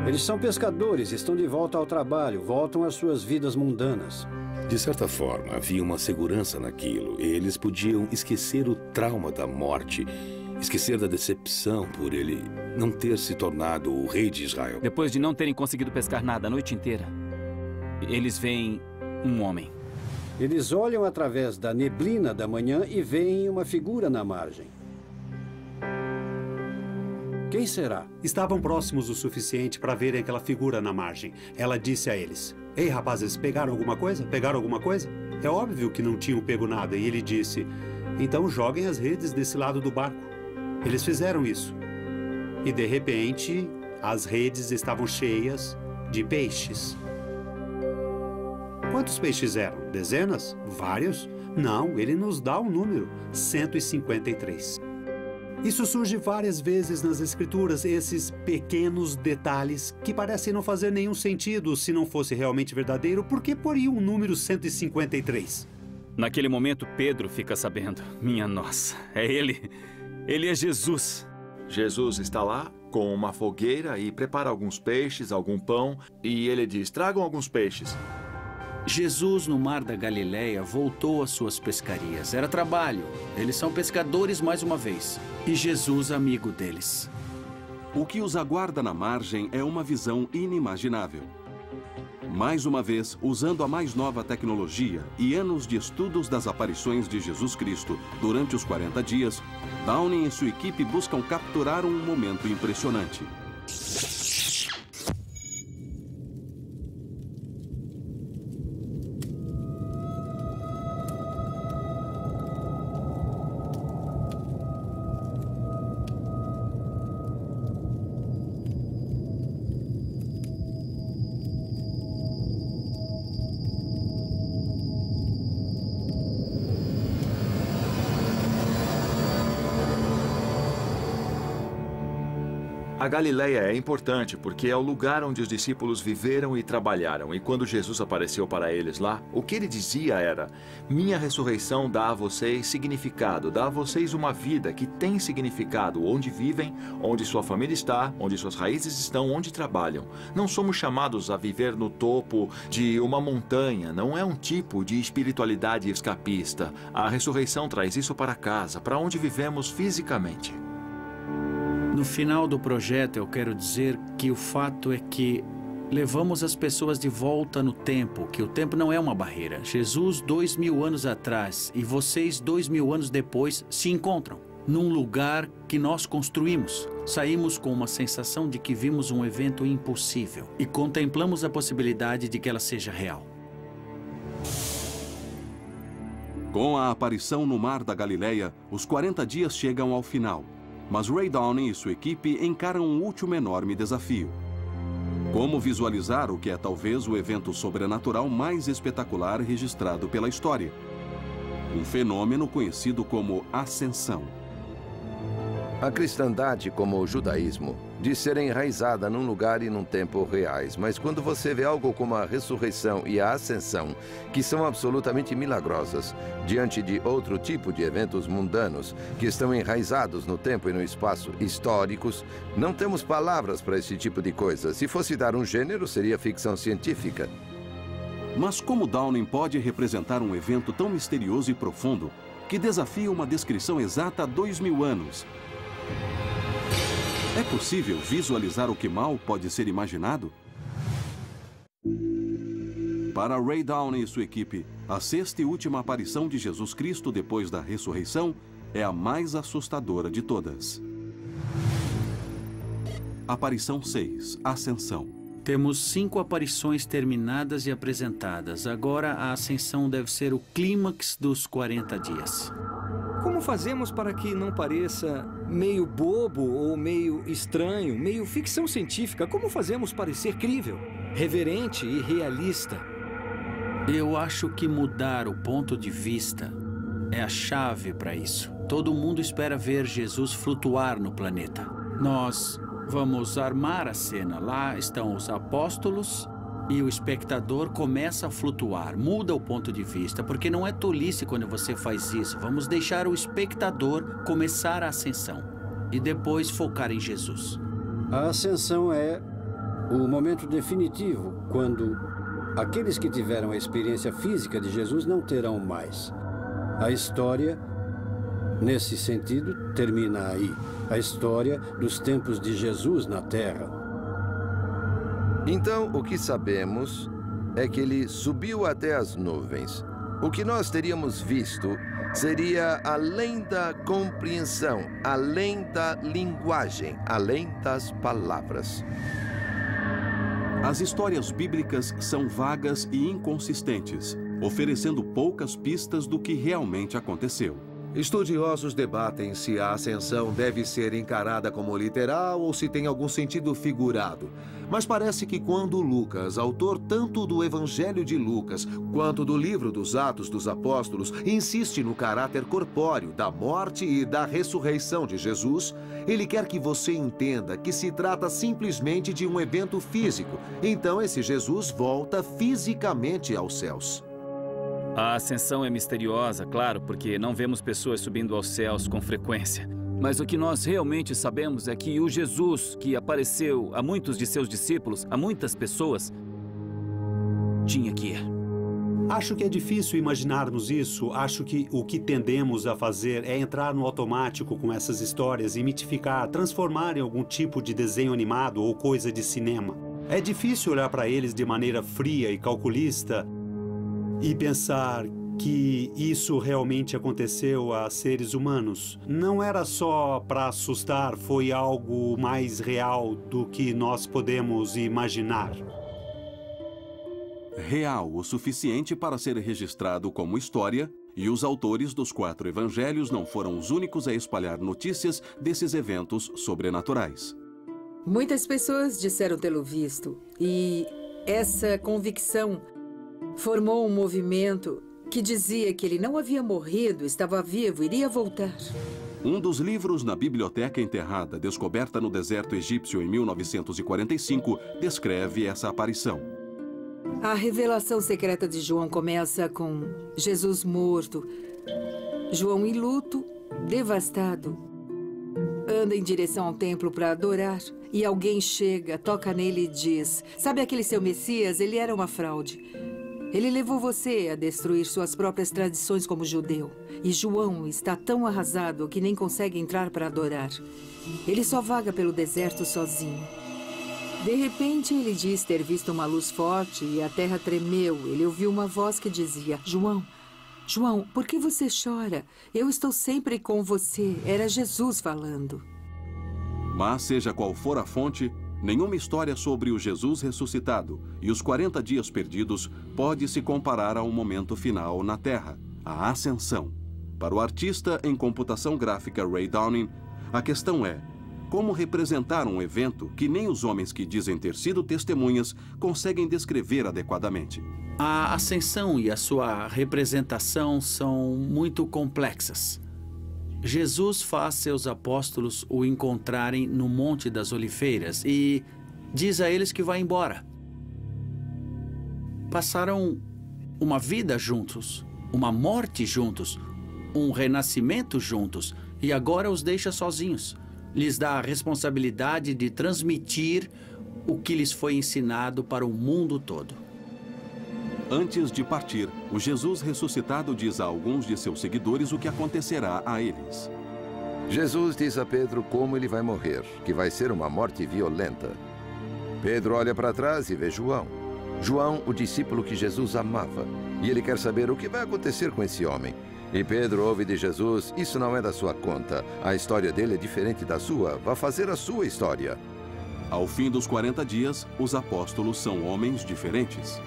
Eles são pescadores, estão de volta ao trabalho, voltam às suas vidas mundanas. De certa forma, havia uma segurança naquilo. Eles podiam esquecer o trauma da morte, esquecer da decepção por ele não ter se tornado o rei de Israel. Depois de não terem conseguido pescar nada a noite inteira, eles veem um homem. Eles olham através da neblina da manhã e veem uma figura na margem. Quem será? Estavam próximos o suficiente para verem aquela figura na margem. Ela disse a eles: ei, rapazes, pegaram alguma coisa? Pegaram alguma coisa? É óbvio que não tinham pego nada. E ele disse: então joguem as redes desse lado do barco. Eles fizeram isso. E de repente, as redes estavam cheias de peixes. Quantos peixes eram? Dezenas? Vários? Não, ele nos dá um número: 153. Isso surge várias vezes nas Escrituras, esses pequenos detalhes que parecem não fazer nenhum sentido. Se não fosse realmente verdadeiro, por que poria um número 153? Naquele momento, Pedro fica sabendo. Minha nossa, é ele. Ele é Jesus. Jesus está lá com uma fogueira e prepara alguns peixes, algum pão, e ele diz: tragam alguns peixes. Jesus, no Mar da Galileia, voltou às suas pescarias. Era trabalho. Eles são pescadores mais uma vez. E Jesus, amigo deles. O que os aguarda na margem é uma visão inimaginável. Mais uma vez, usando a mais nova tecnologia e anos de estudos das aparições de Jesus Cristo durante os 40 dias, Downing e sua equipe buscam capturar um momento impressionante. A Galileia é importante porque é o lugar onde os discípulos viveram e trabalharam. E quando Jesus apareceu para eles lá, o que ele dizia era: minha ressurreição dá a vocês significado, dá a vocês uma vida que tem significado onde vivem, onde sua família está, onde suas raízes estão, onde trabalham. Não somos chamados a viver no topo de uma montanha, não é um tipo de espiritualidade escapista. A ressurreição traz isso para casa, para onde vivemos fisicamente. No final do projeto, eu quero dizer que o fato é que levamos as pessoas de volta no tempo, que o tempo não é uma barreira. Jesus, 2000 anos atrás, e vocês, 2000 anos depois, se encontram num lugar que nós construímos. Saímos com uma sensação de que vimos um evento impossível e contemplamos a possibilidade de que ela seja real. Com a aparição no Mar da Galileia, os 40 dias chegam ao final. Mas Ray Downing e sua equipe encaram um último enorme desafio. Como visualizar o que é talvez o evento sobrenatural mais espetacular registrado pela história? Um fenômeno conhecido como ascensão. A cristandade, como o judaísmo, diz ser enraizada num lugar e num tempo reais. Mas quando você vê algo como a ressurreição e a ascensão, que são absolutamente milagrosas, diante de outro tipo de eventos mundanos, que estão enraizados no tempo e no espaço históricos, não temos palavras para esse tipo de coisa. Se fosse dar um gênero, seria ficção científica. Mas como Downing pode representar um evento tão misterioso e profundo que desafia uma descrição exata há 2000 anos? É possível visualizar o que mal pode ser imaginado? Para Ray Downing e sua equipe, a sexta e última aparição de Jesus Cristo depois da ressurreição é a mais assustadora de todas. Aparição 6, Ascensão. Temos 5 aparições terminadas e apresentadas. Agora a ascensão deve ser o clímax dos 40 dias. Como fazemos para que não pareça meio bobo ou meio estranho, meio ficção científica? Como fazemos parecer crível, reverente e realista? Eu acho que mudar o ponto de vista é a chave para isso. Todo mundo espera ver Jesus flutuar no planeta. Nós vamos armar a cena. Lá estão os apóstolos e o espectador começa a flutuar. Muda o ponto de vista, porque não é tolice quando você faz isso. Vamos deixar o espectador começar a ascensão e depois focar em Jesus. A ascensão é o momento definitivo, quando aqueles que tiveram a experiência física de Jesus não terão mais. A história, nesse sentido, termina aí. A história dos tempos de Jesus na Terra. Então, o que sabemos é que ele subiu até as nuvens. O que nós teríamos visto seria além da compreensão, além da linguagem, além das palavras. As histórias bíblicas são vagas e inconsistentes, oferecendo poucas pistas do que realmente aconteceu. Estudiosos debatem se a ascensão deve ser encarada como literal ou se tem algum sentido figurado. Mas parece que quando Lucas, autor tanto do Evangelho de Lucas quanto do livro dos Atos dos Apóstolos, insiste no caráter corpóreo da morte e da ressurreição de Jesus, ele quer que você entenda que se trata simplesmente de um evento físico. Então esse Jesus volta fisicamente aos céus. A ascensão é misteriosa, claro, porque não vemos pessoas subindo aos céus com frequência. Mas o que nós realmente sabemos é que o Jesus que apareceu a muitos de seus discípulos, a muitas pessoas, tinha que ir. Acho que é difícil imaginarmos isso. Acho que o que tendemos a fazer é entrar no automático com essas histórias e mitificar, transformar em algum tipo de desenho animado ou coisa de cinema. É difícil olhar para eles de maneira fria e calculista e pensar que isso realmente aconteceu a seres humanos. Não era só para assustar, foi algo mais real do que nós podemos imaginar. Real o suficiente para ser registrado como história, e os autores dos 4 evangelhos não foram os únicos a espalhar notícias desses eventos sobrenaturais. Muitas pessoas disseram tê-lo visto, e essa convicção formou um movimento que dizia que ele não havia morrido, estava vivo, iria voltar. Um dos livros na biblioteca enterrada, descoberta no deserto egípcio em 1945, descreve essa aparição. A revelação secreta de João começa com Jesus morto. João em luto, devastado, anda em direção ao templo para adorar. E alguém chega, toca nele e diz: sabe aquele seu Messias? Ele era uma fraude. Ele levou você a destruir suas próprias tradições como judeu. E João está tão arrasado que nem consegue entrar para adorar. Ele só vaga pelo deserto sozinho. De repente, ele diz ter visto uma luz forte e a terra tremeu. Ele ouviu uma voz que dizia: João, João, por que você chora? Eu estou sempre com você. Era Jesus falando. Mas, seja qual for a fonte, nenhuma história sobre o Jesus ressuscitado e os 40 dias perdidos pode se comparar ao momento final na Terra, a ascensão. Para o artista em computação gráfica Ray Downing, a questão é: como representar um evento que nem os homens que dizem ter sido testemunhas conseguem descrever adequadamente. A ascensão e a sua representação são muito complexas. Jesus faz seus apóstolos o encontrarem no Monte das Oliveiras e diz a eles que vai embora. Passaram uma vida juntos, uma morte juntos, um renascimento juntos, e agora os deixa sozinhos. Lhes dá a responsabilidade de transmitir o que lhes foi ensinado para o mundo todo. Antes de partir, o Jesus ressuscitado diz a alguns de seus seguidores o que acontecerá a eles. Jesus diz a Pedro como ele vai morrer, que vai ser uma morte violenta. Pedro olha para trás e vê João. João, o discípulo que Jesus amava. E ele quer saber o que vai acontecer com esse homem. E Pedro ouve de Jesus: isso não é da sua conta. A história dele é diferente da sua. Vá fazer a sua história. Ao fim dos 40 dias, os apóstolos são homens diferentes.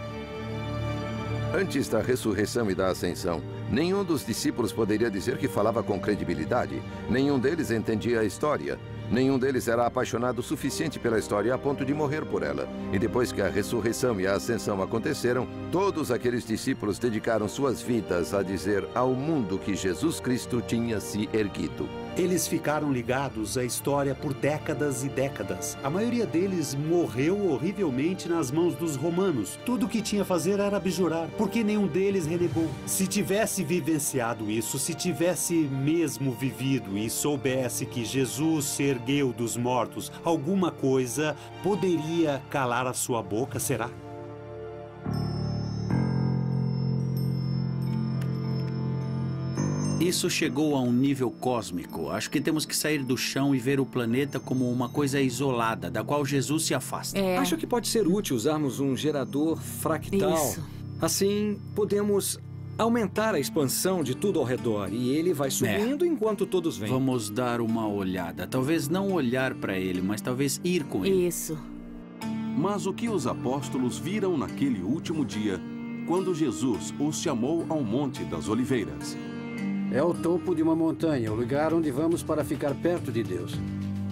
Antes da ressurreição e da ascensão, nenhum dos discípulos poderia dizer que falava com credibilidade. Nenhum deles entendia a história. Nenhum deles era apaixonado o suficiente pela história a ponto de morrer por ela. E depois que a ressurreição e a ascensão aconteceram, todos aqueles discípulos dedicaram suas vidas a dizer ao mundo que Jesus Cristo tinha se erguido. Eles ficaram ligados à história por décadas e décadas. A maioria deles morreu horrivelmente nas mãos dos romanos. Tudo o que tinha a fazer era abjurar, porque nenhum deles renegou. Se tivesse vivenciado isso, se tivesse mesmo vivido e soubesse que Jesus se ergueu dos mortos, alguma coisa poderia calar a sua boca, será? Isso chegou a um nível cósmico. Acho que temos que sair do chão e ver o planeta como uma coisa isolada, da qual Jesus se afasta. Acho que pode ser útil usarmos um gerador fractal. Isso. Assim, podemos aumentar a expansão de tudo ao redor e ele vai subindo enquanto todos vêm. Vamos dar uma olhada. Talvez não olhar para ele, mas talvez ir com ele. Isso. Mas o que os apóstolos viram naquele último dia, quando Jesus os chamou ao Monte das Oliveiras? É o topo de uma montanha, o lugar onde vamos para ficar perto de Deus.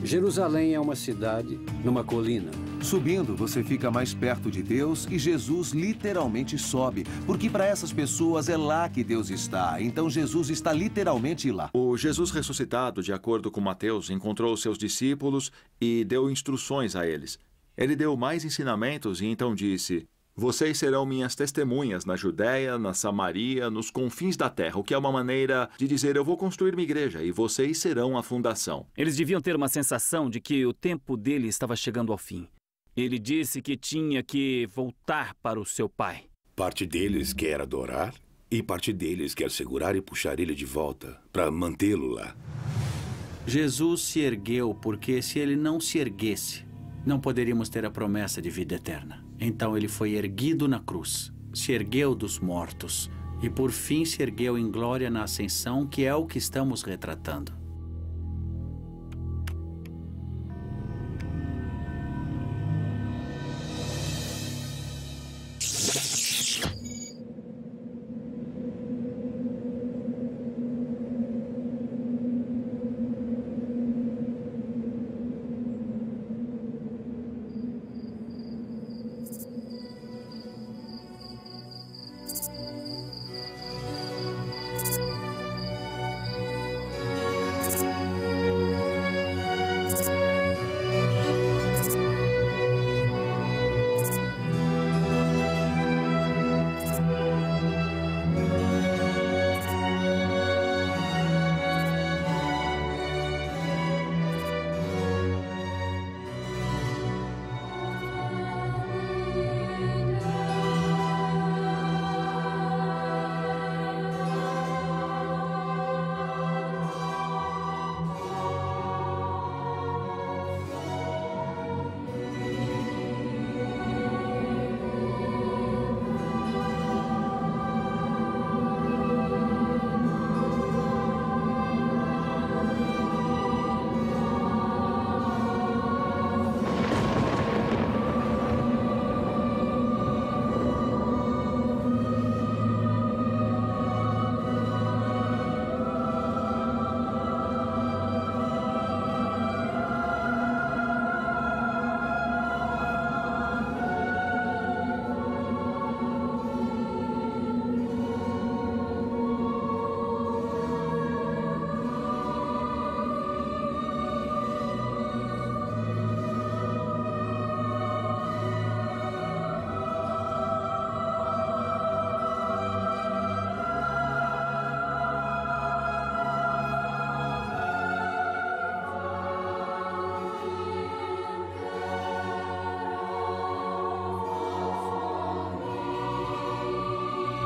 Jerusalém é uma cidade numa colina. Subindo, você fica mais perto de Deus e Jesus literalmente sobe, porque para essas pessoas é lá que Deus está. Então Jesus está literalmente lá. O Jesus ressuscitado, de acordo com Mateus, encontrou seus discípulos e deu instruções a eles. Ele deu mais ensinamentos e então disse: vocês serão minhas testemunhas na Judéia, na Samaria, nos confins da terra, o que é uma maneira de dizer: eu vou construir minha igreja e vocês serão a fundação. Eles deviam ter uma sensação de que o tempo dele estava chegando ao fim. Ele disse que tinha que voltar para o seu pai. Parte deles quer adorar e parte deles quer segurar e puxar ele de volta para mantê-lo lá. Jesus se ergueu porque se ele não se erguesse, não poderíamos ter a promessa de vida eterna. Então ele foi erguido na cruz, se ergueu dos mortos e por fim se ergueu em glória na ascensão, que é o que estamos retratando.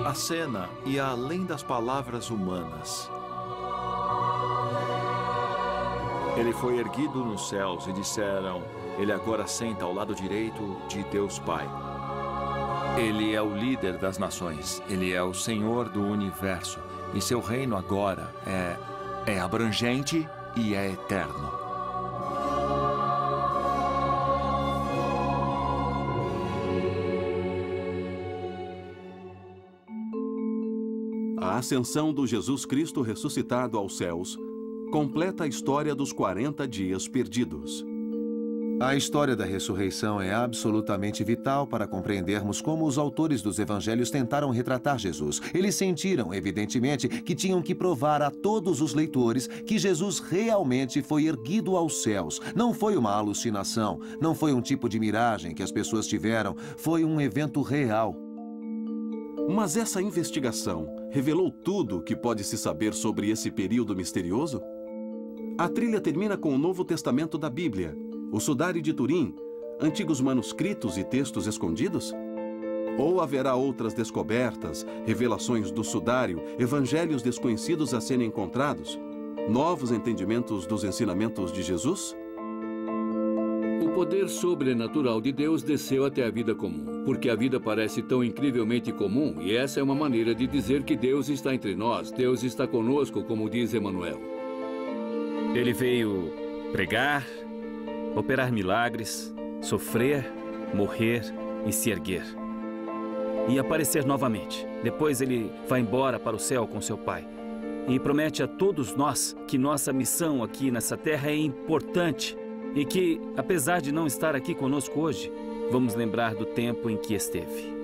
A cena ia além das palavras humanas. Ele foi erguido nos céus e disseram: ele agora senta ao lado direito de Deus Pai. Ele é o líder das nações. Ele é o Senhor do universo. E seu reino agora é abrangente e é eterno. A ascensão do Jesus Cristo ressuscitado aos céus completa a história dos 40 dias perdidos. A história da ressurreição é absolutamente vital para compreendermos como os autores dos evangelhos tentaram retratar Jesus. Eles sentiram, evidentemente, que tinham que provar a todos os leitores que Jesus realmente foi erguido aos céus. Não foi uma alucinação, não foi um tipo de miragem que as pessoas tiveram, foi um evento real. Mas essa investigação revelou tudo o que pode se saber sobre esse período misterioso? A trilha termina com o Novo Testamento da Bíblia, o Sudário de Turim, antigos manuscritos e textos escondidos? Ou haverá outras descobertas, revelações do Sudário, evangelhos desconhecidos a serem encontrados, novos entendimentos dos ensinamentos de Jesus? O poder sobrenatural de Deus desceu até a vida comum, porque a vida parece tão incrivelmente comum, e essa é uma maneira de dizer que Deus está entre nós, Deus está conosco, como diz Emanuel. Ele veio pregar, operar milagres, sofrer, morrer e se erguer. E aparecer novamente. Depois ele vai embora para o céu com seu Pai. E promete a todos nós que nossa missão aqui nessa terra é importante. E que, apesar de não estar aqui conosco hoje, vamos lembrar do tempo em que esteve.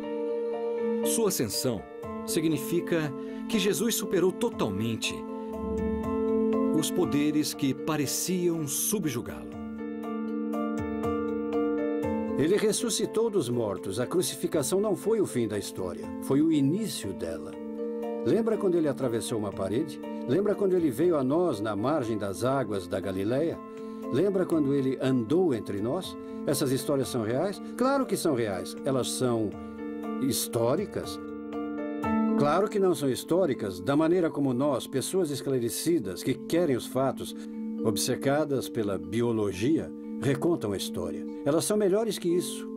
Sua ascensão significa que Jesus superou totalmente os poderes que pareciam subjugá-lo. Ele ressuscitou dos mortos. A crucificação não foi o fim da história, foi o início dela. Lembra quando ele atravessou uma parede? Lembra quando ele veio a nós na margem das águas da Galileia? Lembra quando ele andou entre nós? Essas histórias são reais? Claro que são reais. Elas são históricas? Claro que não são históricas da maneira como nós, pessoas esclarecidas que querem os fatos, obcecadas pela biologia, recontam a história. Elas são melhores que isso.